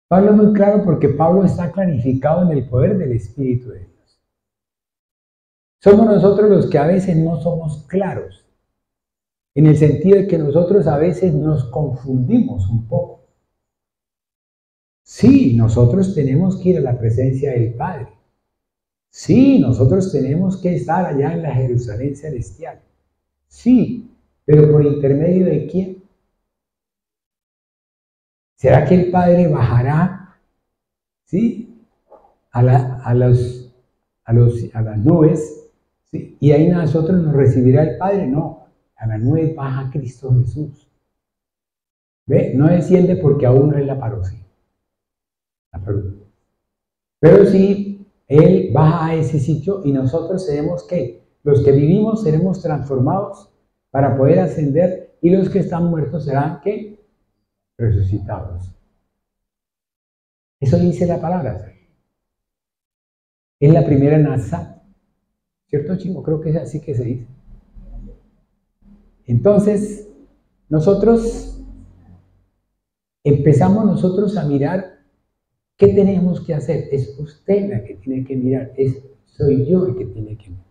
Pablo es muy claro porque Pablo está clarificado en el poder del Espíritu de Dios. Somos nosotros los que a veces no somos claros, en el sentido de que nosotros a veces nos confundimos un poco. Sí, nosotros tenemos que ir a la presencia del Padre. Sí, nosotros tenemos que estar allá en la Jerusalén celestial. Sí, pero ¿por intermedio de quién? ¿Será que el Padre bajará, sí, a las nubes, sí, y ahí nosotros nos recibirá el Padre? No, a las nubes baja Cristo Jesús. ¿Ve? No desciende porque aún no es la parucía. Pero sí, Él baja a ese sitio y nosotros seremos ¿qué? Los que vivimos seremos transformados para poder ascender y los que están muertos serán ¿qué? Resucitados. Eso dice la palabra. Es la primera Nazá. ¿Cierto, chico? Creo que es así que se dice. Entonces, nosotros empezamos nosotros a mirar qué tenemos que hacer. Es usted la que tiene que mirar. Soy yo el que tiene que mirar.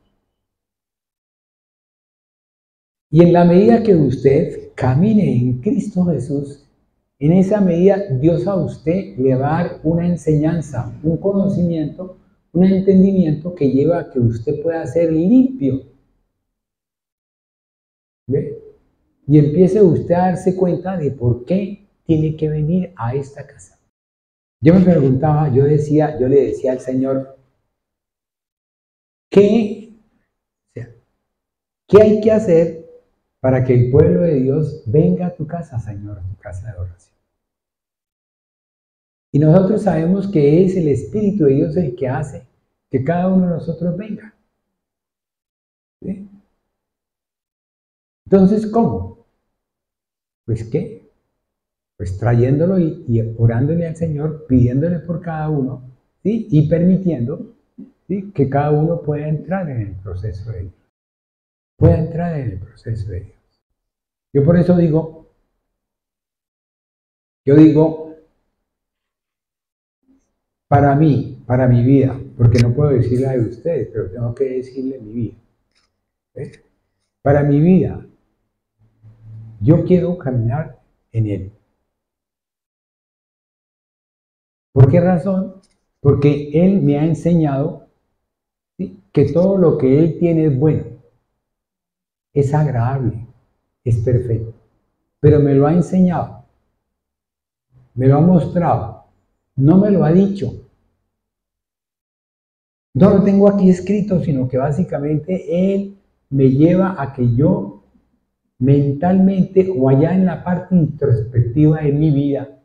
Y en la medida que usted camine en Cristo Jesús, en esa medida Dios a usted le va a dar una enseñanza, un conocimiento, un entendimiento que lleva a que usted pueda ser limpio. ¿Ve? Y empiece usted a darse cuenta de por qué tiene que venir a esta casa. Yo me preguntaba, yo le decía al Señor, ¿qué hay que hacer para que el pueblo de Dios venga a tu casa, Señor, a tu casa de oración? Y nosotros sabemos que es el Espíritu de Dios el que hace que cada uno de nosotros venga. ¿Sí? Entonces, ¿cómo? Pues, ¿qué? Pues trayéndolo y orándole al Señor, pidiéndole por cada uno, ¿sí? Y permitiendo, ¿sí? Que cada uno pueda entrar en el proceso de Dios. Pueda entrar en el proceso de Dios. Yo por eso digo, para mí, para mi vida, porque no puedo decir la de ustedes, pero tengo que decirle mi vida. ¿Ves? Para mi vida, yo quiero caminar en Él. ¿Por qué razón? Porque Él me ha enseñado, ¿sí? Que todo lo que Él tiene es bueno, es agradable, es perfecto. Pero me lo ha enseñado, me lo ha mostrado, no me lo ha dicho. No lo tengo aquí escrito, sino que básicamente Él me lleva a que yo mentalmente o allá en la parte introspectiva de mi vida,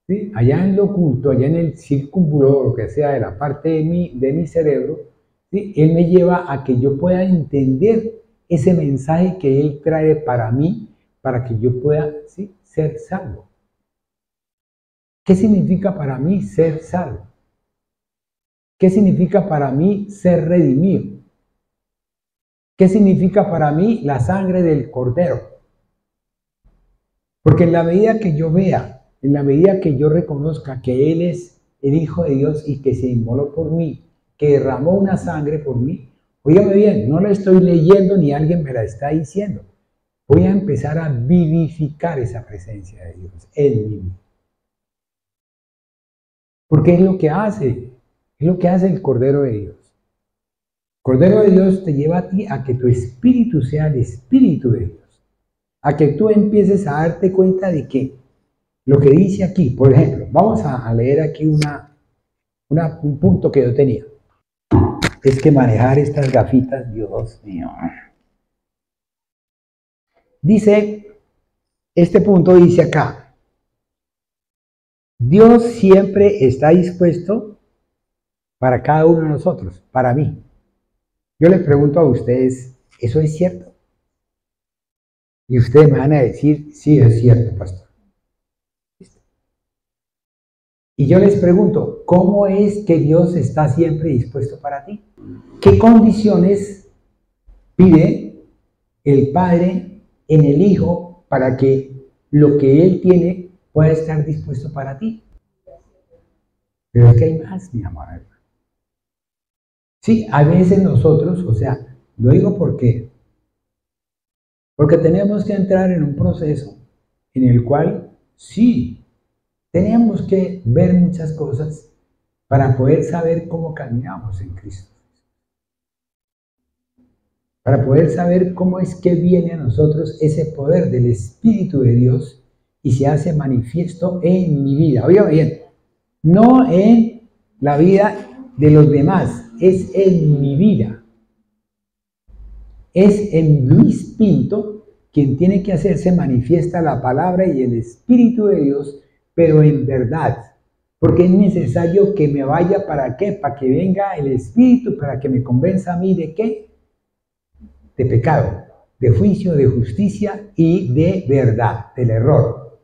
¿sí? Allá en lo oculto, allá en el círculo, lo que sea, de la parte de mi cerebro, ¿sí? Él me lleva a que yo pueda entender ese mensaje que Él trae para mí, para que yo pueda, ¿sí? Ser salvo. ¿Qué significa para mí ser salvo? ¿Qué significa para mí ser redimido? ¿Qué significa para mí la sangre del Cordero? Porque en la medida que yo vea, en la medida que yo reconozca que Él es el Hijo de Dios y que se inmoló por mí, que derramó una sangre por mí, óigame bien, no la estoy leyendo ni alguien me la está diciendo. Voy a empezar a vivificar esa presencia de Dios en mi vida. Porque es lo que hace el Cordero de Dios. El Cordero de Dios te lleva a ti a que tu espíritu sea el Espíritu de Dios. A que tú empieces a darte cuenta de que lo que dice aquí, por ejemplo, vamos a leer aquí un punto que yo tenía. Es que manejar estas gafitas, Dios mío. Dice, este punto dice acá, Dios siempre está dispuesto para cada uno de nosotros, para mí. Yo les pregunto a ustedes, ¿eso es cierto? Y ustedes me van a decir, sí, es cierto, pastor. Y yo les pregunto, ¿cómo es que Dios está siempre dispuesto para ti? ¿Qué condiciones pide el Padre en el Hijo para que lo que Él tiene pueda estar dispuesto para ti? Pero es que hay más, mi amor. Sí, a veces nosotros, o sea, lo digo porque tenemos que entrar en un proceso en el cual sí, tenemos que ver muchas cosas para poder saber cómo caminamos en Cristo. Para poder saber cómo es que viene a nosotros ese poder del Espíritu de Dios y se hace manifiesto en mi vida. Oiga bien, no en la vida de los demás, es en mi vida. Es en Luis Pinto quien tiene que hacerse manifiesta la palabra y el Espíritu de Dios, pero en verdad, porque es necesario que me vaya, ¿para qué? Para que venga el Espíritu, para que me convenza a mí de qué, de pecado, de juicio, de justicia y de verdad, del error.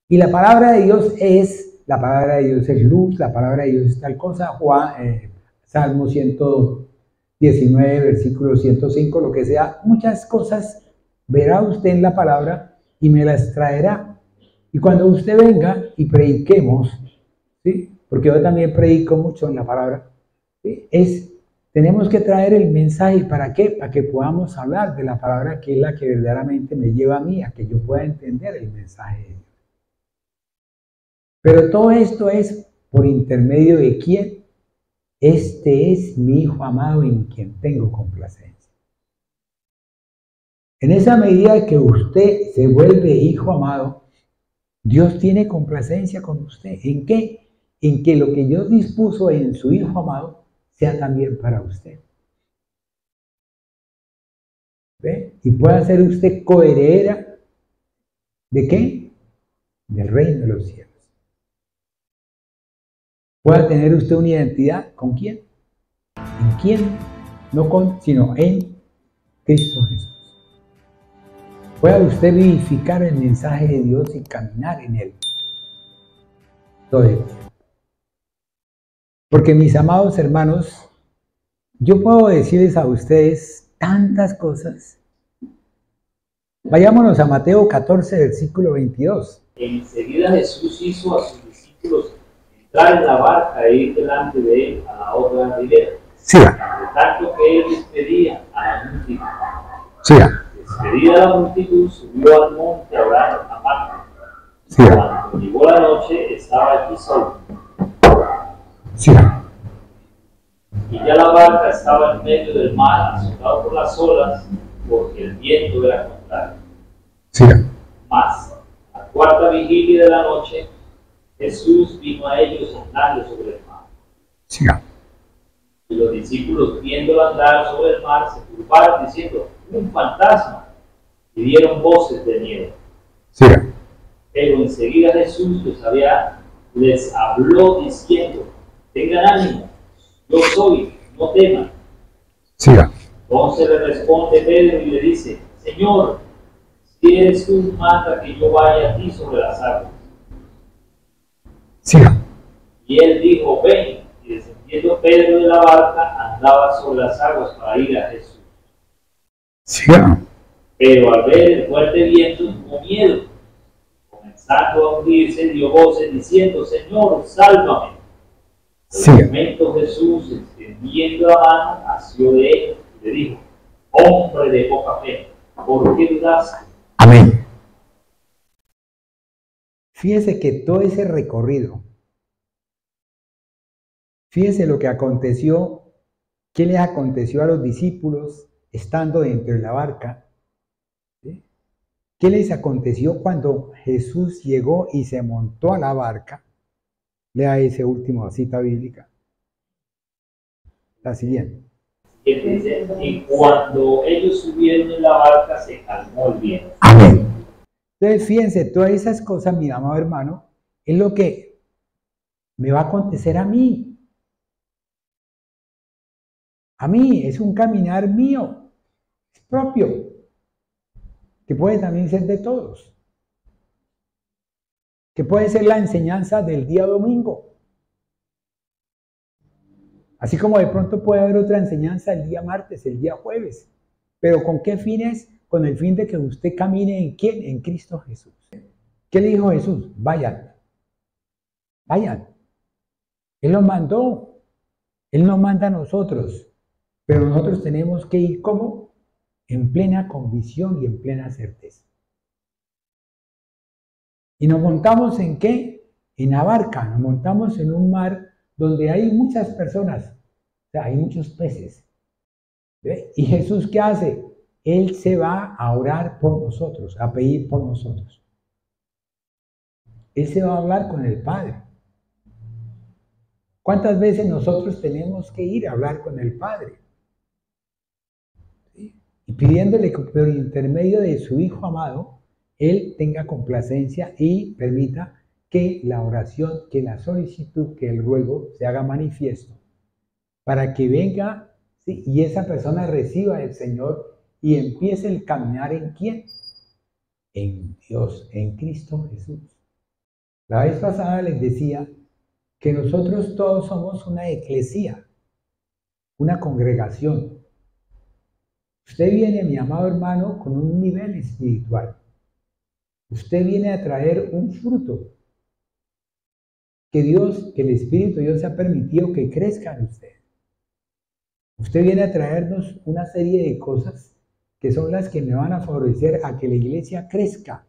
Y la palabra de Dios es luz, la palabra de Dios es tal cosa, Salmo 119, versículo 105, lo que sea, muchas cosas verá usted en la palabra y me las traerá. Y cuando usted venga y prediquemos, ¿sí? Porque yo también predico mucho en la palabra, ¿sí? Tenemos que traer el mensaje. ¿Para qué? Para que podamos hablar de la palabra, que es la que verdaderamente me lleva a mí, a que yo pueda entender el mensaje de Dios. Pero todo esto es por intermedio de ¿quién? Este es mi Hijo amado en quien tengo complacencia. En esa medida que usted se vuelve hijo amado, Dios tiene complacencia con usted. ¿En qué? En que lo que Dios dispuso en su Hijo amado sea también para usted. ¿Ve? Y pueda ser usted coheredera ¿de qué? Del reino de los cielos. Pueda tener usted una identidad ¿con quién? ¿En quién? No con, sino en Cristo Jesús. Pueda usted vivificar el mensaje de Dios y caminar en él todo el tiempo. Porque mis amados hermanos, yo puedo decirles a ustedes tantas cosas. Vayámonos a Mateo 14, versículo 22. Enseguida Jesús hizo a sus discípulos entrar en la barca e ir delante de él a la otra ribera. Sí. De tanto que él despedía a la multitud. Sí. Despedida a la multitud, subió al monte a orar aparte. Sí. Cuando llegó la noche, estaba allí solo. Sí. Y ya la barca estaba en medio del mar, azotado por las olas, porque el viento era contrario. Sí. Mas, a la cuarta vigilia de la noche, Jesús vino a ellos andando sobre el mar. Sí. Y los discípulos, viéndolo andar sobre el mar, se turbaron diciendo, un fantasma, y dieron voces de miedo. Sí. Pero enseguida Jesús les habló diciendo, tengan ánimo, yo soy, no teman. Sí. Entonces le responde Pedro y le dice, Señor, si eres tú, manda que yo vaya a ti sobre las aguas. Sí. Y él dijo, ven. Y descendiendo Pedro de la barca, andaba sobre las aguas para ir a Jesús. Sí. Pero al ver el fuerte viento, tuvo miedo. Comenzando a hundirse, dio voces diciendo, Señor, sálvame. Sí. En el momento Jesús, extendiendo la mano, asió de él y le dijo, hombre de poca fe, ¿por qué dudaste? Amén. Fíjese que todo ese recorrido, fíjese lo que aconteció, qué les aconteció a los discípulos estando dentro de la barca, ¿sí? ¿Qué les aconteció cuando Jesús llegó y se montó a la barca? Lea esa última cita bíblica. La siguiente. Que dice, y cuando ellos subieron en la barca se calmó el viento. Amén. Entonces, fíjense, todas esas cosas, mi amado hermano, es lo que me va a acontecer a mí. A mí, es un caminar mío, es propio, que puede también ser de todos, que puede ser la enseñanza del día domingo, así como de pronto puede haber otra enseñanza el día martes, el día jueves, pero ¿con qué fines? Con el fin de que usted camine ¿en quién? En Cristo Jesús. ¿Qué le dijo Jesús? Vayan, vayan. Él los mandó, Él nos manda a nosotros, pero nosotros tenemos que ir ¿cómo? En plena convicción y en plena certeza. ¿Y nos montamos en qué? En la barca, nos montamos en un mar donde hay muchas personas, o sea, hay muchos peces. ¿Ve? ¿Y Jesús qué hace? Él se va a orar por nosotros, a pedir por nosotros. Él se va a hablar con el Padre. ¿Cuántas veces nosotros tenemos que ir a hablar con el Padre? ¿Sí? Y pidiéndole que por intermedio de su Hijo amado, Él tenga complacencia y permita que la oración, que la solicitud, que el ruego se haga manifiesto, para que venga, ¿sí? Y esa persona reciba del Señor y empiece el caminar ¿en quién? En Dios, en Cristo Jesús. La vez pasada les decía que nosotros todos somos una eclesía, una congregación. Usted viene, mi amado hermano, con un nivel espiritual. Usted viene a traer un fruto que Dios, que el Espíritu de Dios ha permitido que crezca en usted. Usted viene a traernos una serie de cosas que son las que me van a favorecer a que la iglesia crezca.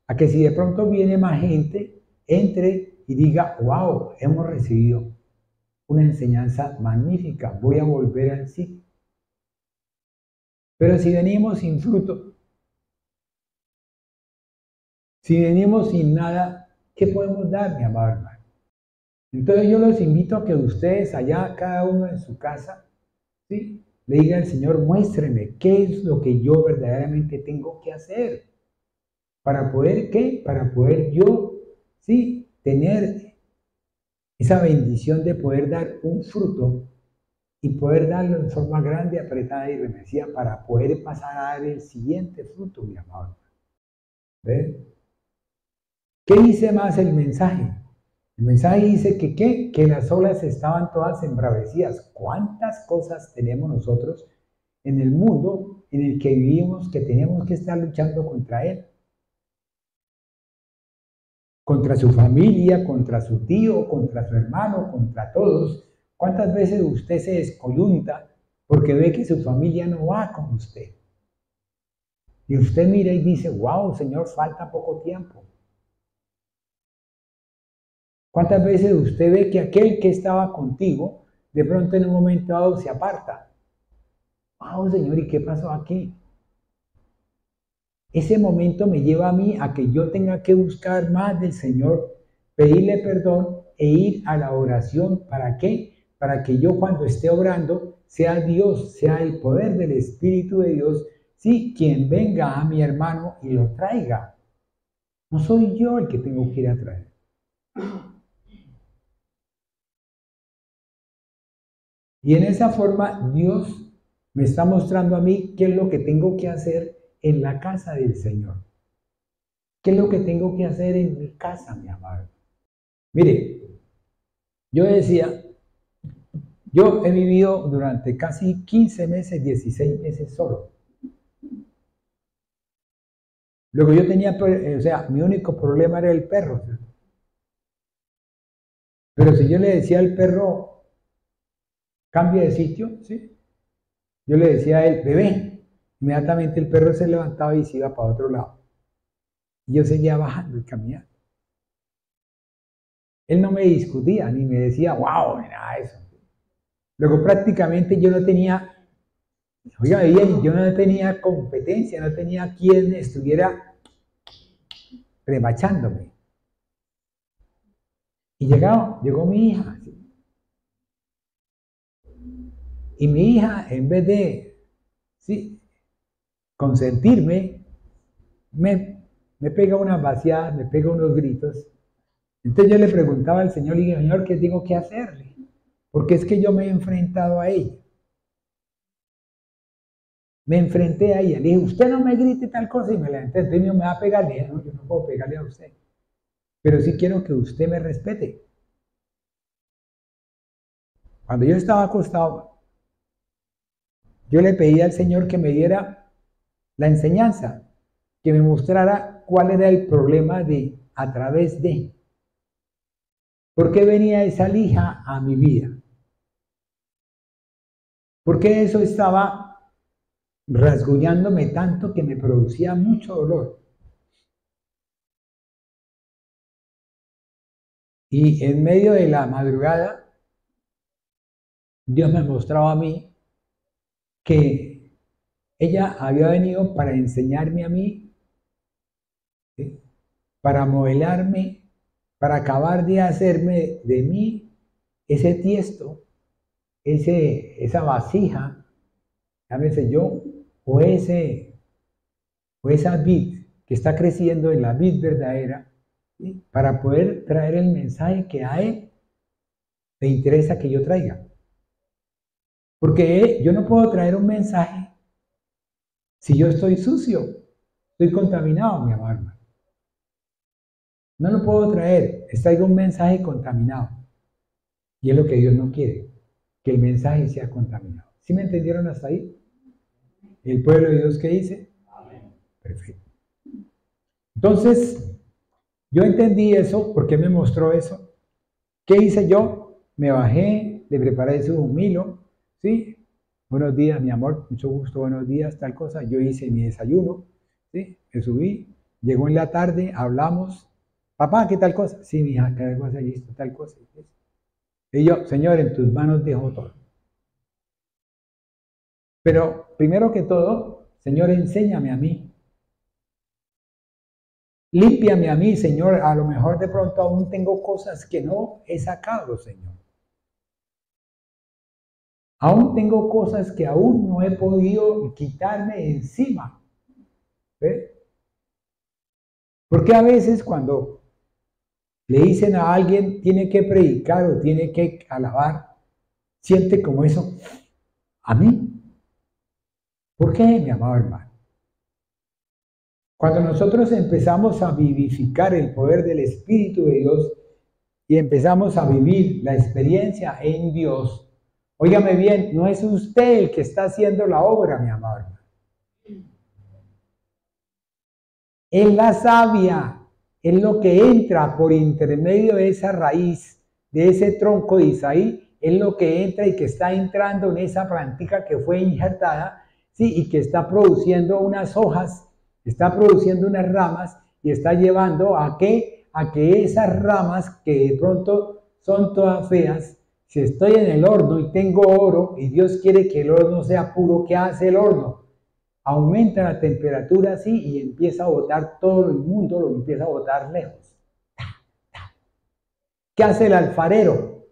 A que si de pronto viene más gente, entre y diga, wow, hemos recibido una enseñanza magnífica, voy a volver al sitio. Pero si venimos sin fruto, si venimos sin nada, ¿qué podemos dar, mi amado hermano? Entonces yo los invito a que ustedes allá, cada uno en su casa, ¿sí? Le digan al Señor, muéstreme qué es lo que yo verdaderamente tengo que hacer. ¿Para poder qué? Para poder yo, ¿sí? Tener esa bendición de poder dar un fruto y poder darlo en forma grande, apretada y remecida para poder pasar a dar el siguiente fruto, mi amado. ¿Ven? ¿Qué dice más el mensaje? El mensaje dice que ¿qué? Que las olas estaban todas embravecidas. ¿Cuántas cosas tenemos nosotros en el mundo en el que vivimos que tenemos que estar luchando contra él? Contra su familia, contra su tío, contra su hermano, contra todos. ¿Cuántas veces usted se descoyunta porque ve que su familia no va con usted? Y usted mira y dice, wow, Señor, falta poco tiempo. ¿Cuántas veces usted ve que aquel que estaba contigo, de pronto en un momento dado se aparta? Wow, Señor, ¿y qué pasó aquí? Ese momento me lleva a mí a que yo tenga que buscar más del Señor, pedirle perdón e ir a la oración. ¿Para qué? Para que yo cuando esté orando sea Dios, sea el poder del Espíritu de Dios, sí, quien venga a mi hermano y lo traiga. No soy yo el que tengo que ir a traer. Y en esa forma Dios me está mostrando a mí qué es lo que tengo que hacer en la casa del Señor. ¿Qué es lo que tengo que hacer en mi casa, mi amado? Mire, yo decía, yo he vivido durante casi 15 meses, 16 meses solo. Luego yo tenía, o sea, mi único problema era el perro. Pero si yo le decía al perro, cambia de sitio, ¿sí? Yo le decía a él, bebé. Inmediatamente el perro se levantaba y se iba para otro lado. Y yo seguía bajando y caminando. Él no me discutía, ni me decía, wow, ni nada de eso. Luego prácticamente yo no tenía Oiga, bien, yo no tenía competencia, no tenía quien estuviera remachándome. Y llegó mi hija. Y mi hija, en vez de consentirme, me pega unas vaciadas, me pega unos gritos. Entonces yo le preguntaba al Señor, y dije, Señor, ¿qué tengo que hacerle? Porque es que yo me he enfrentado a ella. Me enfrenté a ella. Le dije, usted no me grite tal cosa, y me levanté. Entonces me va a pegar. Le dije, no, yo no puedo pegarle a usted. Pero sí quiero que usted me respete. Cuando yo estaba acostado, yo le pedí al Señor que me diera la enseñanza, que me mostrara cuál era el problema de a través de. ¿Por qué venía esa lija a mi vida? ¿Por qué eso estaba rasguñándome tanto que me producía mucho dolor? Y en medio de la madrugada, Dios me mostraba a mí que ella había venido para enseñarme a mí, ¿sí?, para modelarme, para acabar de hacerme de mí ese tiesto, esa vasija, llámese yo, o esa vid que está creciendo en la vid verdadera, ¿sí?, para poder traer el mensaje que a él le interesa que yo traiga. Porque yo no puedo traer un mensaje si yo estoy sucio, estoy contaminado, mi amado hermano. No lo puedo traer, les traigo un mensaje contaminado. Y es lo que Dios no quiere, que el mensaje sea contaminado. ¿Sí me entendieron hasta ahí? ¿El pueblo de Dios qué dice? Amén. Perfecto. Entonces, yo entendí eso. ¿Por qué me mostró eso? ¿Qué hice yo? Me bajé, le preparé su humilo, ¿sí? Buenos días, mi amor, mucho gusto, buenos días, tal cosa. Yo hice mi desayuno, ¿sí? Me subí, llegó en la tarde, hablamos. Papá, ¿qué tal cosa? Sí, mi hija, tal cosa, listo, tal cosa. Y yo, Señor, en tus manos dejo todo. Pero primero que todo, Señor, enséñame a mí. Límpiame a mí, Señor. A lo mejor de pronto aún tengo cosas que no he sacado, Señor. Aún tengo cosas que aún no he podido quitarme encima. ¿Ves? Porque a veces cuando le dicen a alguien tiene que predicar o tiene que alabar, siente como eso. ¿A mí? ¿Por qué, mi amado hermano? Cuando nosotros empezamos a vivificar el poder del Espíritu de Dios y empezamos a vivir la experiencia en Dios, óigame bien, no es usted el que está haciendo la obra, mi amado hermano. Es la savia, es lo que entra por intermedio de esa raíz, de ese tronco de Isaí, es lo que entra y que está entrando en esa plantita que fue injertada, sí, y que está produciendo unas hojas, está produciendo unas ramas y está llevando a que esas ramas que de pronto son todas feas, si estoy en el horno y tengo oro y Dios quiere que el horno sea puro, ¿qué hace el horno? Aumenta la temperatura así y empieza a botar todo lo inmundo, lo empieza a botar lejos. ¿Qué hace el alfarero?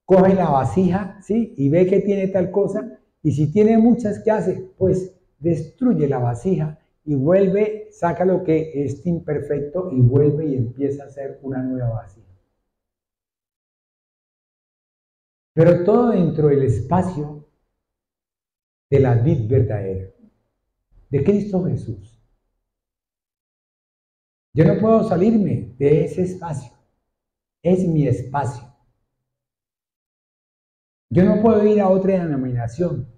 Coge la vasija, ¿sí?, y ve que tiene tal cosa, y si tiene muchas, ¿qué hace? Pues destruye la vasija y vuelve, saca lo que es imperfecto y vuelve y empieza a hacer una nueva vasija. Pero todo dentro del espacio de la vid verdadera, de Cristo Jesús. Yo no puedo salirme de ese espacio. Es mi espacio. Yo no puedo ir a otra denominación.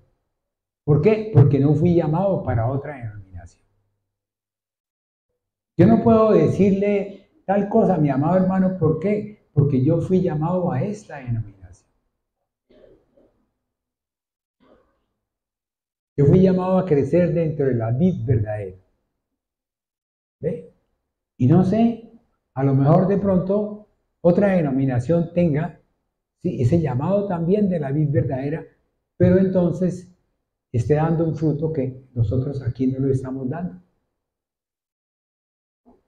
¿Por qué? Porque no fui llamado para otra denominación. Yo no puedo decirle tal cosa a mi amado hermano. ¿Por qué? Porque yo fui llamado a esta denominación. Yo fui llamado a crecer dentro de la vid verdadera. ¿Ve? Y no sé, a lo mejor de pronto otra denominación tenga, sí, ese llamado también de la vid verdadera, pero entonces esté dando un fruto que nosotros aquí no lo estamos dando.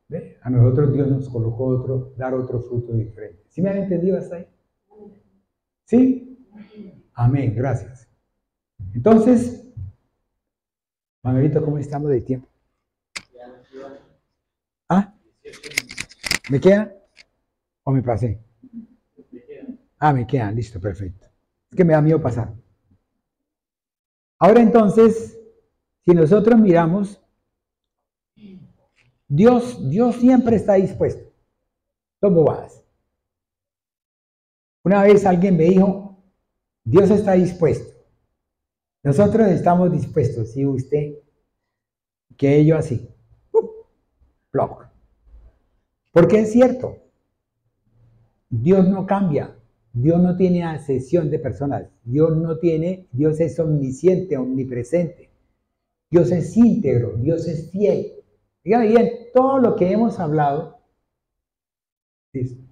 ¿Ve? A nosotros Dios nos colocó dar otro fruto diferente. ¿Sí me han entendido hasta ahí? ¿Sí? Amén, gracias. Entonces, Manuelito, ¿cómo estamos de tiempo? ¿Ah? ¿Me queda? ¿O me pasé? Ah, me quedan, listo, perfecto. Es que me da miedo pasar. Ahora entonces, si nosotros miramos, Dios siempre está dispuesto. Son bobadas. Una vez alguien me dijo, Dios está dispuesto. Nosotros estamos dispuestos, ¿sí usted? Que ello así. Block. Porque es cierto. Dios no cambia. Dios no tiene acepción de personas. Dios es omnisciente, omnipresente. Dios es íntegro, Dios es fiel. Diga bien, todo lo que hemos hablado. Listo.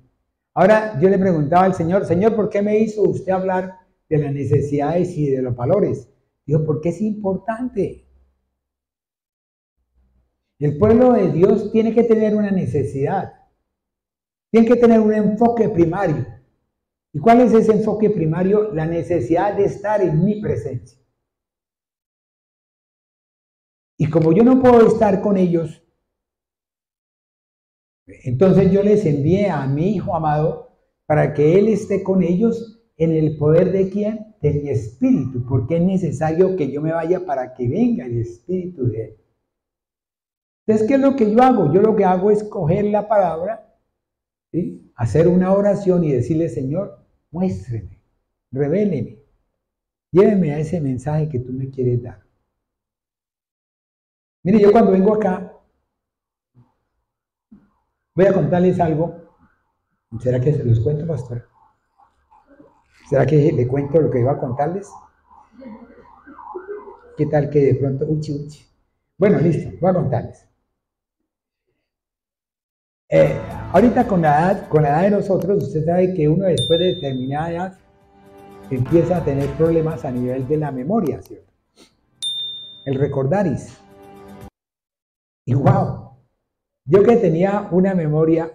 Ahora yo le preguntaba al Señor, Señor, ¿por qué me hizo usted hablar de las necesidades y de los valores? Digo, porque es importante. El pueblo de Dios tiene que tener una necesidad. Tiene que tener un enfoque primario. ¿Y cuál es ese enfoque primario? La necesidad de estar en mi presencia. Y como yo no puedo estar con ellos, entonces yo les envié a mi Hijo amado para que Él esté con ellos en el poder de ¿quién? De mi Espíritu, porque es necesario que yo me vaya para que venga el Espíritu de Él. Entonces, ¿qué es lo que yo hago? Yo lo que hago es coger la palabra, ¿sí? Hacer una oración y decirle, Señor, muéstreme, revéleme, lléveme a ese mensaje que tú me quieres dar. Mire, yo cuando vengo acá, voy a contarles algo. ¿Será que se los cuento, pastor? ¿Será que le cuento lo que iba a contarles? ¿Qué tal que de pronto, uchi? Bueno, listo, voy a contarles. Ahorita con la edad de nosotros, usted sabe que uno después de determinada edad empieza a tener problemas a nivel de la memoria, ¿cierto? El recordaris. Y wow, yo que tenía una memoria,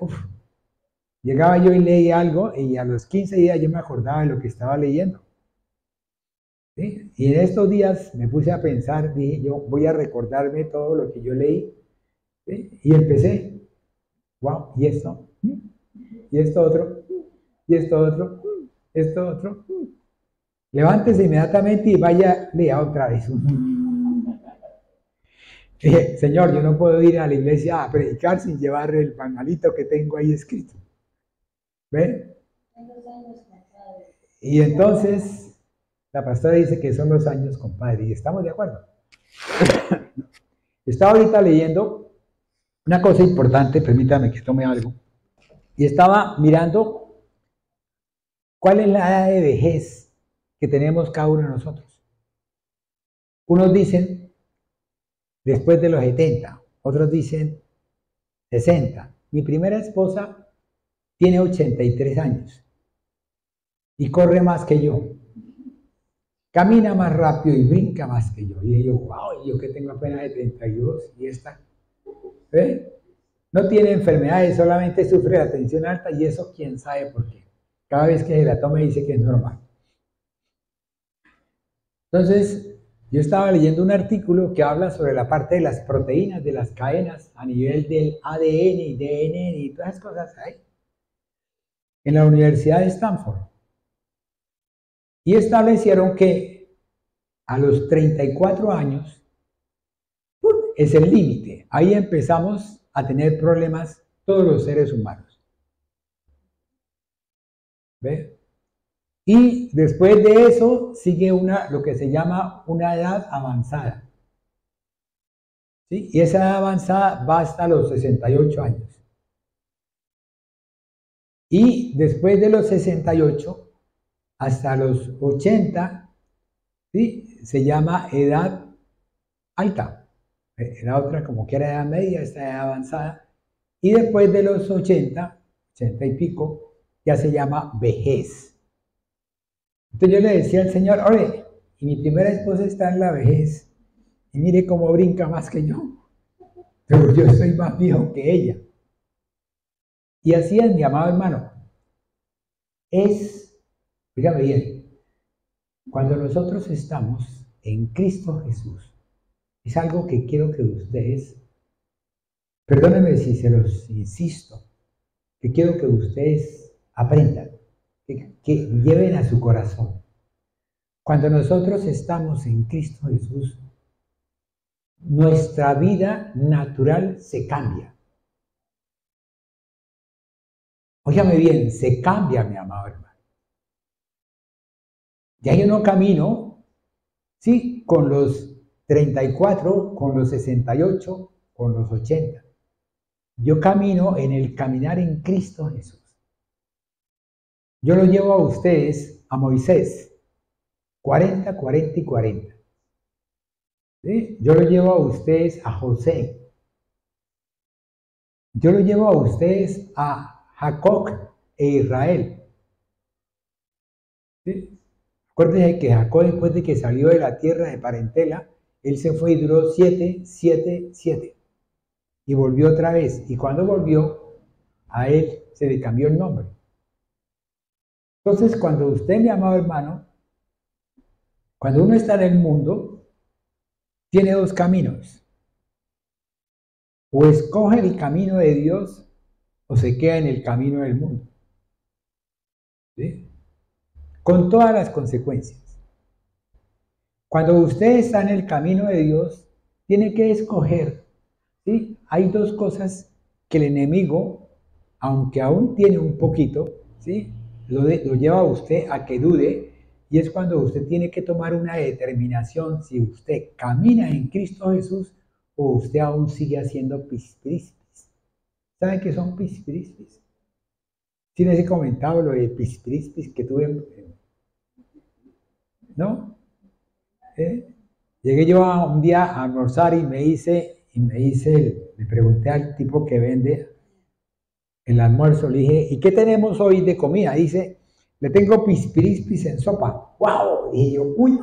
llegaba yo y leía algo y a los 15 días yo me acordaba de lo que estaba leyendo. ¿Sí? Y en estos días me puse a pensar, dije, yo voy a recordarme todo lo que yo leí. ¿Sí? Y empecé, wow, ¿y esto? ¿Y esto otro? ¿Y esto otro? ¿Esto otro? Levántese inmediatamente y vaya, lea otra vez. Dije, Señor, yo no puedo ir a la iglesia a predicar sin llevar el manualito que tengo ahí escrito. ¿Ven? Y entonces, la pastora dice que son los años, compadre, y estamos de acuerdo. Estaba ahorita leyendo una cosa importante, permítame que tome algo, y estaba mirando cuál es la edad de vejez que tenemos cada uno de nosotros. Unos dicen después de los 70, otros dicen 60. Mi primera esposa tiene 83 años y corre más que yo. Camina más rápido y brinca más que yo. Y yo, wow, yo que tengo apenas de 32 y esta. ¿Ve? No tiene enfermedades, solamente sufre la tensión alta y eso quién sabe por qué. Cada vez que se la toma dice que es normal. Entonces, yo estaba leyendo un artículo que habla sobre la parte de las proteínas, de las cadenas, a nivel del ADN y DNN y todas esas cosas ahí, en la Universidad de Stanford. Y establecieron que a los 34 años es el límite. Ahí empezamos a tener problemas todos los seres humanos. ¿Ve? Y después de eso sigue lo que se llama una edad avanzada. ¿Sí? Y esa edad avanzada va hasta los 68 años. Y después de los 68 hasta los 80, ¿sí? Se llama edad alta. La otra como que era edad media, esta edad avanzada. Y después de los 80 y pico, ya se llama vejez. Entonces yo le decía al Señor, oye, y mi primera esposa está en la vejez, y mire cómo brinca más que yo, pero yo soy más viejo que ella. Y así es, mi amado hermano. Fíjame bien, cuando nosotros estamos en Cristo Jesús, es algo que quiero que ustedes, perdónenme si se los insisto, que quiero que ustedes aprendan, que lleven a su corazón. Cuando nosotros estamos en Cristo Jesús, nuestra vida natural se cambia. Óigame bien, se cambia, mi amado hermano. Ya yo no camino, sí, con los 34, con los 68, con los 80. Yo camino en el caminar en Cristo Jesús. Yo lo llevo a ustedes, a Moisés, 40, 40 y 40. ¿Sí? Yo lo llevo a ustedes a José. Yo lo llevo a ustedes a Jacob e Israel. ¿Sí? Acuérdense que Jacob, después de que salió de la tierra de parentela, él se fue y duró 7, 7, 7. Y volvió otra vez. Y cuando volvió, a él se le cambió el nombre. Entonces, cuando usted, mi amado hermano, cuando uno está en el mundo, tiene dos caminos. O escoge el camino de Dios, o se queda en el camino del mundo. ¿Sí? Con todas las consecuencias. Cuando usted está en el camino de Dios, tiene que escoger. ¿Sí? Hay dos cosas que el enemigo, aunque aún tiene un poquito, ¿sí? lo lleva a usted a que dude, y es cuando usted tiene que tomar una determinación si usted camina en Cristo Jesús o usted aún sigue haciendo pispirispis. ¿Saben qué son pispirispis? ¿Sí les he comentado lo de pispirispis que tuve? ¿No? Llegué yo un día a almorzar y le pregunté al tipo que vende el almuerzo, le dije, ¿y qué tenemos hoy de comida? Dice, le tengo pispirispis en sopa. ¡Wow! Dije yo, uy,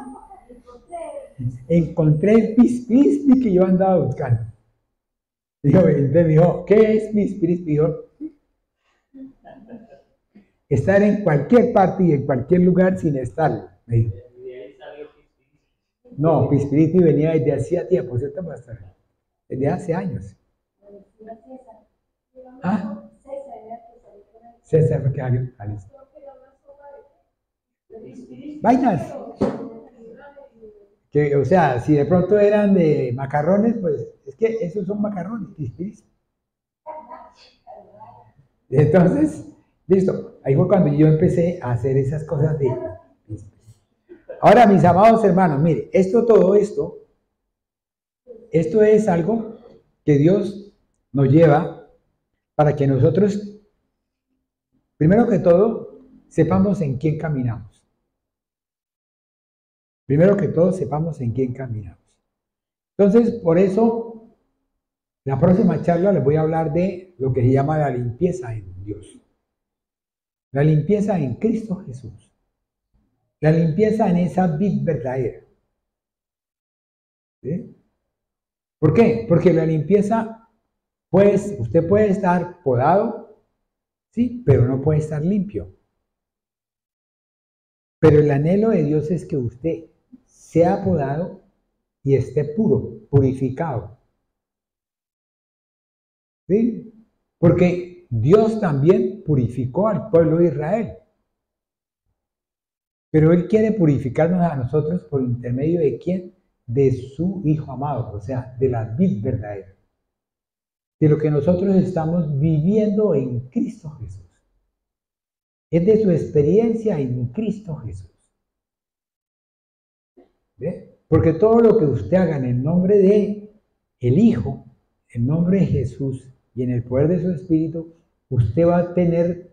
encontré el pispirispis que yo andaba buscando. Dijo, me dijo, ¿qué es pispirispis? Dijo, estar en cualquier parte y en cualquier lugar sin estar, me dijo. No, pispirispis venía desde hacía tiempo, ¿cierto, pastor? Desde hace años. ¿Ah? César, porque vainas. Que, o sea, si de pronto eran de macarrones, pues es que esos son macarrones, pispirispis. Entonces, listo. Ahí fue cuando yo empecé a hacer esas cosas de pispirispis. Ahora, mis amados hermanos, mire, todo esto es algo que Dios nos lleva para que nosotros, primero que todo, sepamos en quién caminamos. Primero que todo, sepamos en quién caminamos. Entonces, por eso, la próxima charla les voy a hablar de lo que se llama la limpieza en Dios. La limpieza en Cristo Jesús. La limpieza en esa vid verdadera. ¿Sí? ¿Por qué? Porque la limpieza, pues, usted puede estar podado, sí, pero no puede estar limpio. Pero el anhelo de Dios es que usted sea podado y esté puro, purificado. ¿Sí? Porque Dios también purificó al pueblo de Israel. Pero Él quiere purificarnos a nosotros por intermedio de ¿quién? De su Hijo amado, o sea, de la vid verdadera. De lo que nosotros estamos viviendo en Cristo Jesús. Es de su experiencia en Cristo Jesús. ¿Ve? Porque todo lo que usted haga en el nombre de el Hijo, en nombre de Jesús y en el poder de su Espíritu, usted va a tener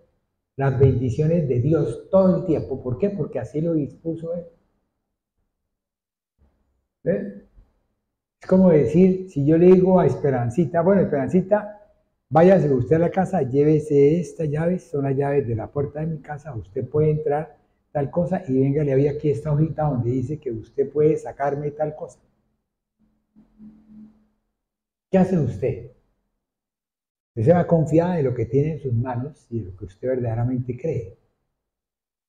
las bendiciones de Dios todo el tiempo. ¿Por qué? Porque así lo dispuso Él. ¿Ve? Es como decir, si yo le digo a Esperancita, bueno, Esperancita, váyase usted a la casa, llévese estas llaves, son las llaves de la puerta de mi casa, usted puede entrar, tal cosa y venga, le había aquí esta hojita donde dice que usted puede sacarme tal cosa. ¿Qué hace usted? Usted se va confiada de lo que tiene en sus manos y de lo que usted verdaderamente cree.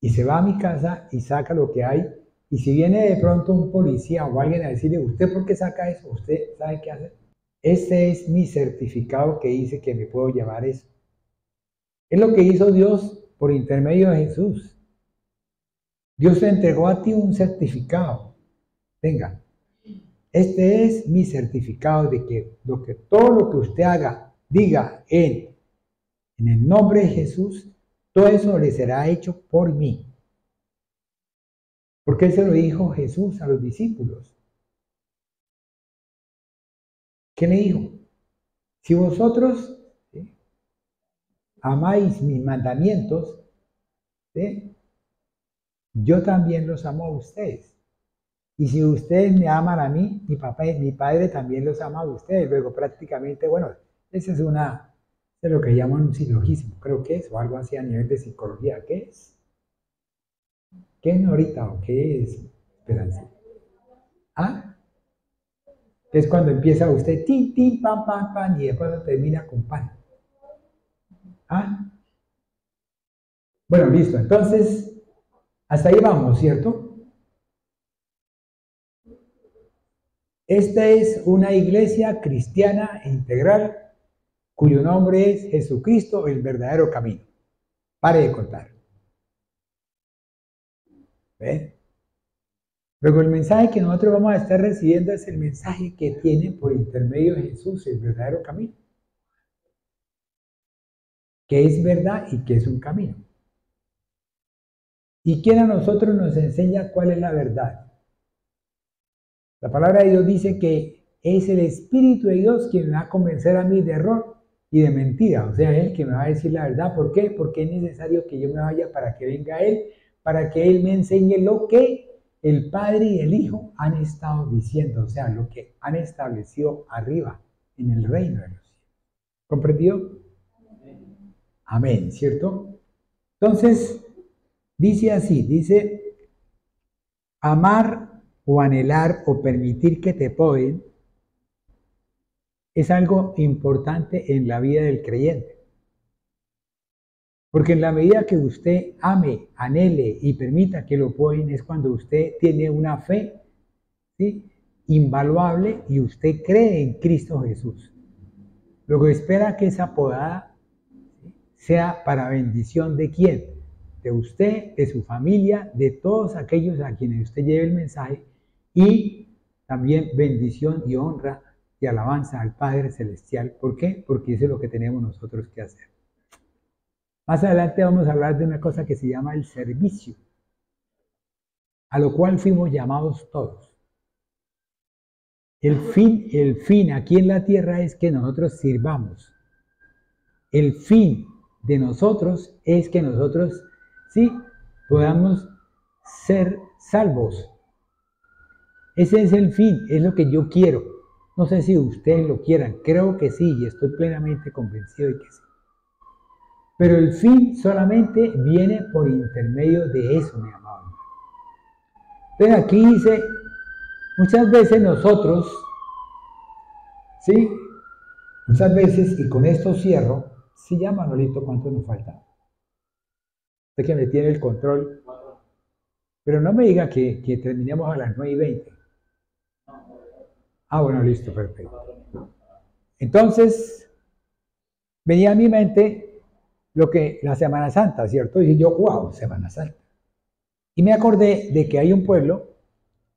Y se va a mi casa y saca lo que hay. Y si viene de pronto un policía o alguien a decirle, ¿usted por qué saca eso? ¿Usted sabe qué hacer? Este es mi certificado que dice que me puedo llevar eso. Es lo que hizo Dios por intermedio de Jesús. Dios te entregó a ti un certificado. Venga, este es mi certificado de que todo lo que usted haga, diga en el nombre de Jesús, todo eso le será hecho por mí. Porque se lo dijo Jesús a los discípulos. ¿Qué le dijo? Si vosotros amáis mis mandamientos, yo también los amo a ustedes. Y si ustedes me aman a mí, mi Padre también los ama a ustedes. Luego prácticamente, bueno, ese es lo que llaman un silogismo, creo que es, o algo así a nivel de psicología. ¿Qué es? ¿Qué es ahorita o qué es esperanza? ¿Ah? Es cuando empieza usted, tin, tin, pan, pan, pan, y después termina con pan. ¿Ah? Bueno, listo. Entonces, hasta ahí vamos, ¿cierto? Esta es una iglesia cristiana e integral cuyo nombre es Jesucristo, el verdadero camino. Pare de contar. ¿Ven? Luego el mensaje que nosotros vamos a estar recibiendo es el mensaje que tiene por intermedio de Jesús, el verdadero camino. Que es verdad y que es un camino. ¿Y quién a nosotros nos enseña cuál es la verdad? La palabra de Dios dice que es el Espíritu de Dios quien me va a convencer a mí de error y de mentira. O sea, Él que me va a decir la verdad. ¿Por qué? Porque es necesario que yo me vaya para que venga Él, para que Él me enseñe lo que el Padre y el Hijo han estado diciendo. O sea, lo que han establecido arriba en el reino de los cielos. ¿Comprendido? Amén, ¿cierto? Entonces, dice así, dice, amar o anhelar o permitir que te poden es algo importante en la vida del creyente. Porque en la medida que usted ame, anhele y permita que lo poden es cuando usted tiene una fe, ¿sí?, invaluable y usted cree en Cristo Jesús. Luego espera que esa podada sea para bendición de quién, de usted, de su familia, de todos aquellos a quienes usted lleve el mensaje y también bendición y honra y alabanza al Padre Celestial. ¿Por qué? Porque eso es lo que tenemos nosotros que hacer. Más adelante vamos a hablar de una cosa que se llama el servicio, a lo cual fuimos llamados todos. El fin aquí en la tierra es que nosotros sirvamos. El fin de nosotros es que nosotros sí podamos ser salvos. Ese es el fin, es lo que yo quiero. No sé si ustedes lo quieran, creo que sí y estoy plenamente convencido de que sí. Pero el fin solamente viene por intermedio de eso, mi amado. Entonces aquí dice, muchas veces nosotros, ¿sí? Muchas veces, y con esto cierro, sí ya Manolito, ¿cuánto nos falta? Usted que me tiene el control. Pero no me diga que terminemos a las 9:20. Ah, bueno, listo, perfecto. Entonces, venía a mi mente la Semana Santa, ¿cierto? Y yo, wow, Semana Santa. Y me acordé de que hay un pueblo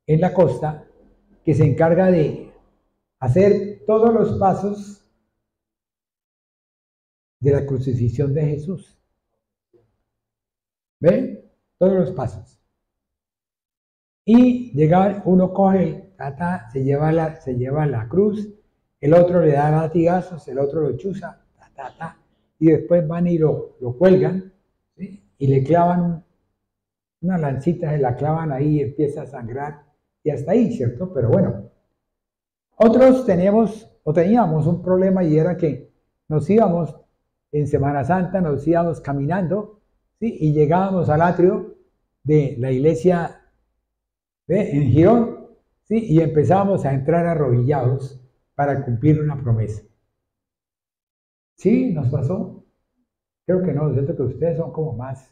en la costa que se encarga de hacer todos los pasos de la crucifixión de Jesús. ¿Ven? Todos los pasos. Y llega, uno coge, se lleva la cruz, el otro le da latigazos, el otro lo chuza, y después van y lo cuelgan, ¿sí? Y le clavan una lancita, se la clavan ahí y empieza a sangrar, y hasta ahí, ¿cierto? Pero bueno, otros teníamos un problema y era que nos íbamos en Semana Santa, nos íbamos caminando, ¿sí? Y llegábamos al atrio de la iglesia en Girón, ¿sí? Y empezamos a entrar arrodillados para cumplir una promesa. ¿Sí? ¿Nos pasó? Creo que no, siento que ustedes son como más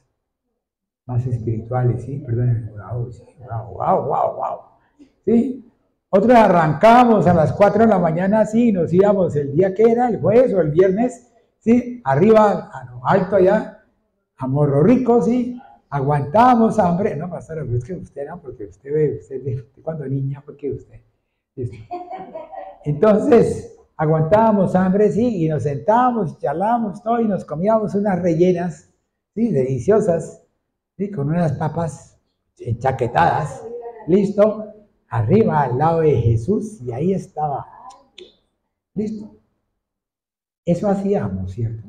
espirituales, ¿sí? Perdónenme. Wow. ¿Sí? Otros arrancábamos a las 4 de la mañana, sí, nos íbamos el día que era, el jueves o el viernes, ¿sí? Arriba, a lo alto allá, a Morro Rico, ¿sí? Aguantábamos hambre. No, pastor, es que usted no, porque usted cuando niña, porque usted. ¿Listo? Entonces, aguantábamos hambre, sí, y nos sentábamos, charlábamos todo, y nos comíamos unas rellenas, sí, deliciosas, sí, con unas papas enchaquetadas, listo, arriba al lado de Jesús, y ahí estaba, listo. Eso hacíamos, ¿cierto?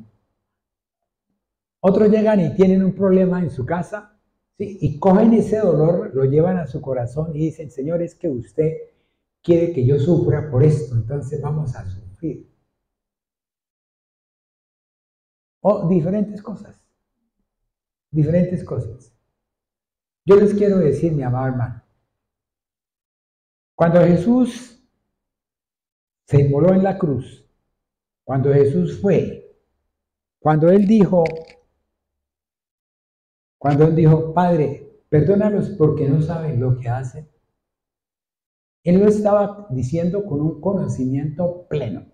Otros llegan y tienen un problema en su casa, ¿sí? Y cogen ese dolor, lo llevan a su corazón y dicen, Señor, es que usted quiere que yo sufra por esto, entonces vamos a sufrir. O diferentes cosas. Yo les quiero decir, mi amado hermano, cuando Jesús se inmoló en la cruz, cuando Jesús fue, cuando Él dijo, Padre, perdónalos porque no saben lo que hacen, Él lo estaba diciendo con un conocimiento pleno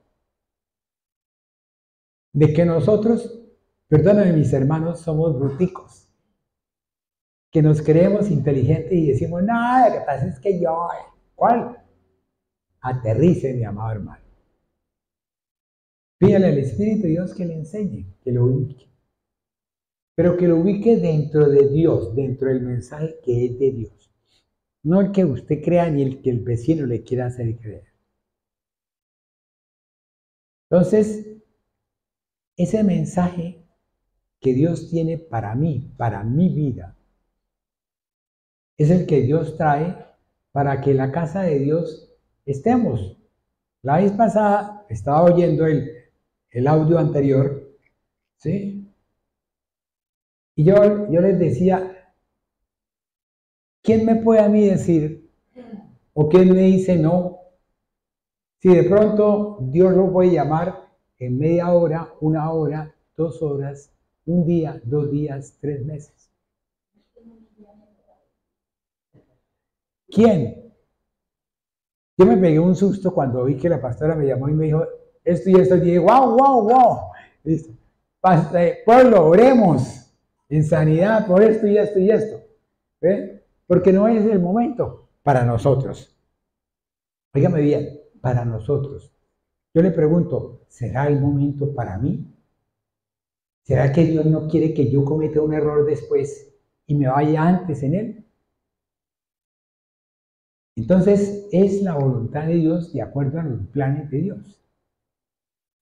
de que nosotros, perdónenme mis hermanos, somos bruticos, que nos creemos inteligentes y decimos, nada, lo que pasa es que yo, ¿cuál? Aterrice, mi amado hermano. Pídale al Espíritu de Dios que le enseñe, que lo ubique. Pero que lo ubique dentro de Dios, dentro del mensaje que es de Dios. No el que usted crea ni el que el vecino le quiera hacer creer. Entonces, ese mensaje que Dios tiene para mí, para mi vida, es el que Dios trae para que en la casa de Dios estemos. La vez pasada estaba oyendo el audio anterior, ¿sí? Y yo les decía, ¿quién me puede a mí decir, o quién me dice no, si de pronto Dios lo puede llamar en media hora, 1 hora, 2 horas, 1 día, 2 días, 3 meses? ¿Quién? Yo me pegué un susto cuando vi que la pastora me llamó y me dijo esto y esto, y dije, wow. Listo. Pueblo, oremos en sanidad por esto y esto y esto. ¿Ve? Porque no es el momento para nosotros. Óigame bien, para nosotros. Yo le pregunto, ¿será el momento para mí? ¿Será que Dios no quiere que yo cometa un error después y me vaya antes en él? Entonces, es la voluntad de Dios de acuerdo a los planes de Dios.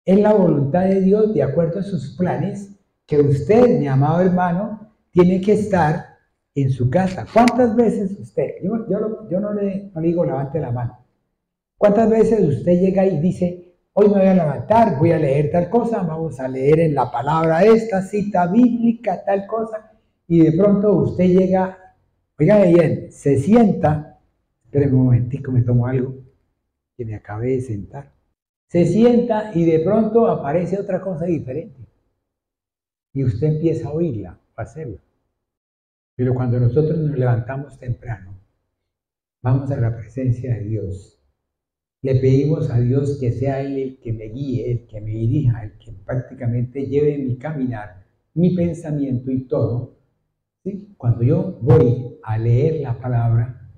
Es la voluntad de Dios de acuerdo a sus planes que usted, mi amado hermano, tiene que estar en su casa. ¿Cuántas veces usted, yo no le digo levante la mano, cuántas veces usted llega y dice, hoy me voy a levantar, voy a leer tal cosa, vamos a leer en la palabra esta cita bíblica, tal cosa, y de pronto usted llega, oiga bien, se sienta, espérenme un momentico, me tomo algo, que me acabé de sentar. Se sienta y de pronto aparece otra cosa diferente. Y usted empieza a oírla, a hacerla. Pero cuando nosotros nos levantamos temprano, vamos a la presencia de Dios. Le pedimos a Dios que sea Él el que me guíe, el que me dirija, el que prácticamente lleve mi caminar, mi pensamiento y todo. ¿Sí? Cuando yo voy a leer la palabra,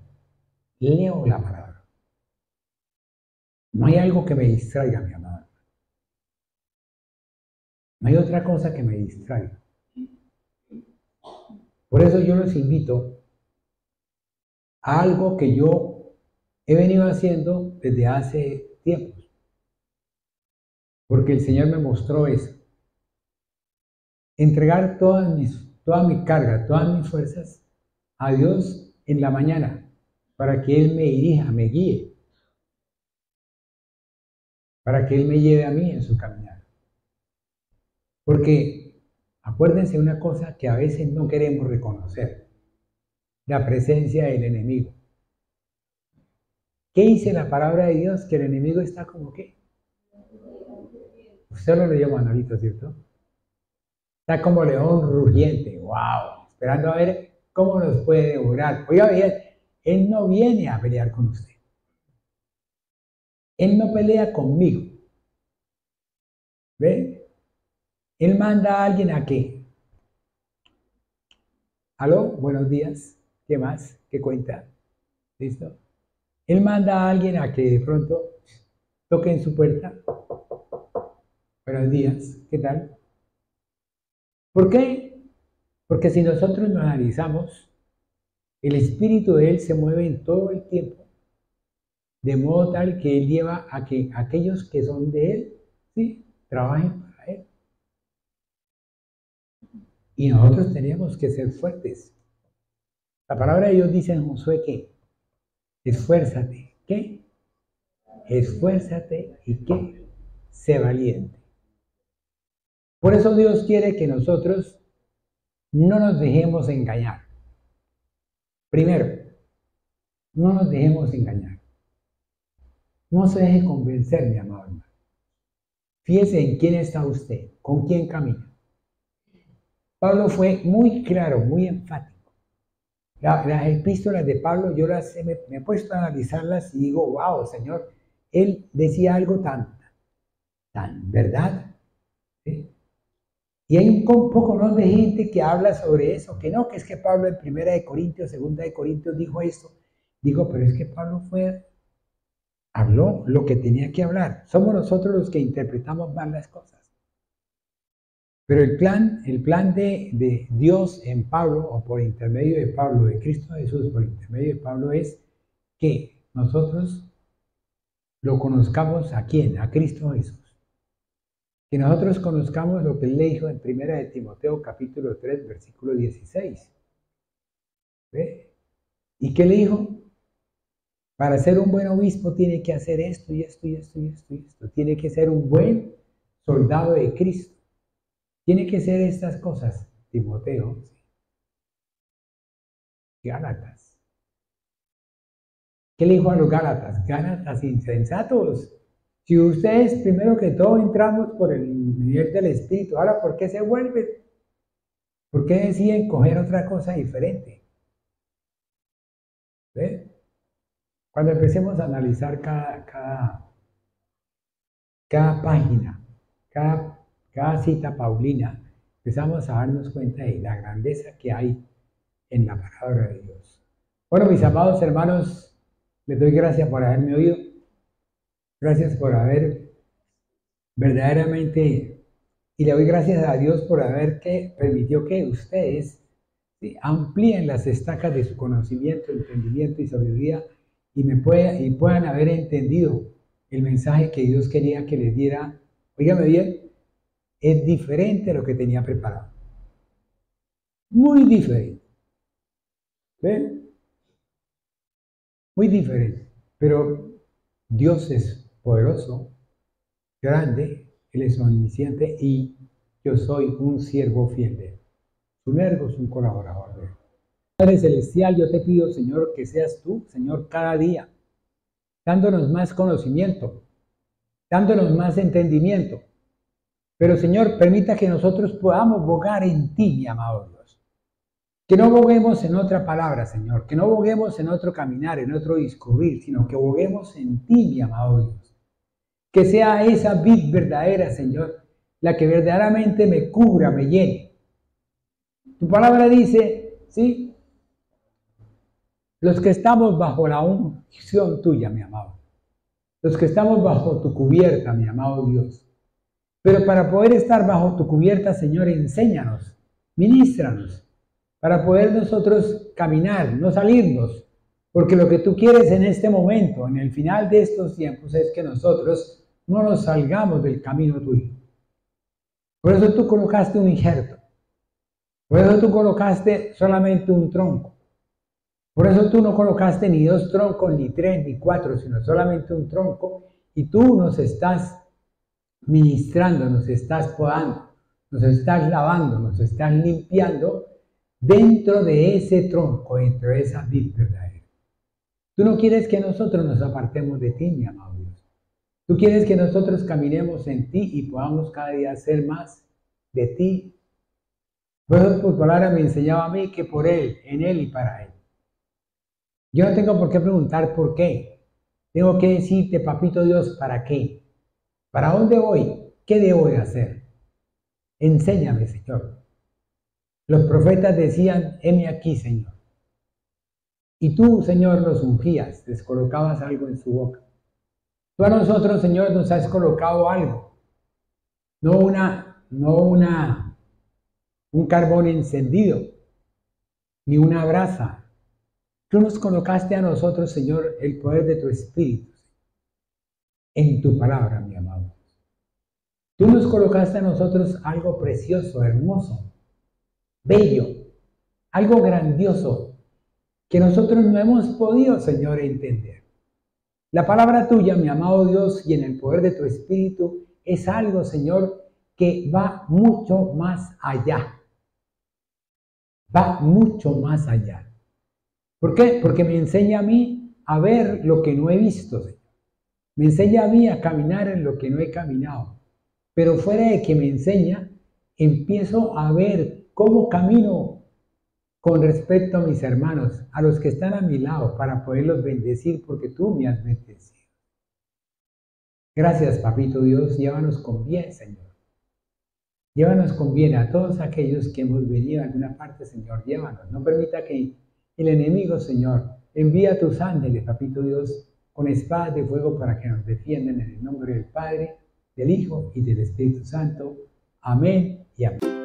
leo la palabra. No hay algo que me distraiga, mi amado. No hay otra cosa que me distraiga. Por eso yo los invito a algo que yo he venido haciendo desde hace tiempos. Porque el Señor me mostró eso. Entregar toda mi carga, todas mis fuerzas a Dios en la mañana para que Él me dirija, me guíe. Para que Él me lleve a mí en su caminar. Porque acuérdense una cosa que a veces no queremos reconocer. la presencia del enemigo. ¿Qué dice la palabra de Dios? Que el enemigo está como ¿qué? Usted lo leyó, Manolito, ¿cierto? Está como león rugiente. ¡Wow! Esperando a ver cómo nos puede devorar. Oiga bien, él no viene a pelear con usted. Él no pelea conmigo. ¿Ve? Él manda a alguien a qué. ¿Aló? Buenos días. ¿Qué más? ¿Qué cuenta? ¿Listo? Él manda a alguien a que de pronto toque en su puerta. Buenos días. ¿Qué tal? ¿Por qué? Porque si nosotros lo analizamos, el espíritu de él se mueve en todo el tiempo, de modo tal que él lleva a que aquellos que son de él, ¿sí?, trabajen para él. Y nosotros tenemos que ser fuertes. La palabra de Dios dice en Josué que esfuérzate. ¿Qué? Esfuérzate y ¿qué? Sé valiente. Por eso Dios quiere que nosotros no nos dejemos engañar. Primero, no nos dejemos engañar. No se deje convencer, mi amado hermano. Fíjese en quién está usted, con quién camina. Pablo fue muy claro, muy enfático. Las epístolas de Pablo, yo me he puesto a analizarlas y digo, wow, Señor, él decía algo tan verdad. ¿Sí? Y hay un poco ¿no? de gente que habla sobre eso, que no, que es que Pablo en 1 de Corintios, 2 de Corintios dijo esto. Digo, pero es que Pablo habló lo que tenía que hablar. Somos nosotros los que interpretamos mal las cosas. Pero el plan de Dios en Pablo, o por intermedio de Pablo, de Cristo Jesús, por intermedio de Pablo, es que nosotros lo conozcamos ¿a quién? A Cristo Jesús. Que nosotros conozcamos lo que él le dijo en 1 de Timoteo capítulo 3, versículo 16. ¿Ve? ¿Y qué le dijo? Para ser un buen obispo tiene que hacer esto y esto y esto y esto y esto. Tiene que ser un buen soldado de Cristo. Tiene que ser estas cosas, Timoteo. Gálatas. ¿Qué le dijo a los Gálatas? Gálatas insensatos. Si ustedes primero que todo entramos por el nivel del Espíritu, ahora ¿por qué se vuelven? ¿Por qué deciden coger otra cosa diferente? ¿Ves? Cuando empecemos a analizar cada página, cada cita paulina, empezamos a darnos cuenta de la grandeza que hay en la palabra de Dios. Bueno, mis amados hermanos, les doy gracias por haberme oído. Gracias por haber verdaderamente, y le doy gracias a Dios por haber permitió que ustedes amplíen las estacas de su conocimiento, entendimiento y sabiduría y puedan haber entendido el mensaje que Dios quería que les diera. Óigame bien, es diferente a lo que tenía preparado. Muy diferente. ¿Ven? Muy diferente. Pero Dios es poderoso, grande, Él es omnisciente y yo soy un siervo fiel de Él. Su verbo es un colaborador de Él. Padre Celestial, yo te pido, Señor, que seas tú, Señor, cada día, dándonos más conocimiento, dándonos más entendimiento. Pero, Señor, permita que nosotros podamos bogar en ti, mi amado Dios. Que no boguemos en otra palabra, Señor, que no boguemos en otro caminar, en otro discurrir, sino que boguemos en ti, mi amado Dios. Que sea esa vid verdadera, Señor, la que verdaderamente me cubra, me llene. Tu palabra dice, ¿sí? Los que estamos bajo la unción tuya, mi amado. Los que estamos bajo tu cubierta, mi amado Dios. Pero para poder estar bajo tu cubierta, Señor, enséñanos, ministranos, para poder nosotros caminar, no salirnos, porque lo que tú quieres en este momento, en el final de estos tiempos, es que nosotros no nos salgamos del camino tuyo. Por eso tú colocaste un injerto, por eso tú colocaste solamente un tronco, por eso tú no colocaste ni 2 troncos, ni 3, ni 4, sino solamente un tronco, y tú nos estás ministrando, nos estás podando, nos estás lavando, nos estás limpiando, dentro de ese tronco, dentro de esa vid verdadera. Tú no quieres que nosotros nos apartemos de ti, mi amado Dios. Tú quieres que nosotros caminemos en ti y podamos cada día hacer más de ti. Por eso tu palabra me enseñaba a mí que por Él, en Él y para Él. Yo no tengo por qué preguntar por qué. Tengo que decirte, papito Dios, ¿para qué? ¿Para dónde voy? ¿Qué debo de hacer? Enséñame, Señor. Los profetas decían, heme aquí, Señor. Y tú, Señor, los ungías, les colocabas algo en su boca. Tú a nosotros, Señor, nos has colocado algo. No un carbón encendido, ni una brasa. Tú nos colocaste a nosotros, Señor, el poder de tu Espíritu, en tu palabra, mi amado. Tú nos colocaste a nosotros algo precioso, hermoso, bello, algo grandioso, que nosotros no hemos podido, Señor, entender. La palabra tuya, mi amado Dios, y en el poder de tu Espíritu, es algo, Señor, que va mucho más allá. Va mucho más allá. ¿Por qué? Porque me enseña a mí a ver lo que no he visto, Señor. Me enseña a mí a caminar en lo que no he caminado. Pero fuera de que me enseña, empiezo a ver cómo camino con respecto a mis hermanos, a los que están a mi lado, para poderlos bendecir, porque tú me has bendecido. Gracias, papito Dios, llévanos con bien, Señor. Llévanos con bien a todos aquellos que hemos venido a alguna parte, Señor, llévanos. No permita que el enemigo, Señor, envía a tus ángeles, papito Dios, con espadas de fuego para que nos defiendan en el nombre del Padre, del Hijo y del Espíritu Santo. Amén y amén.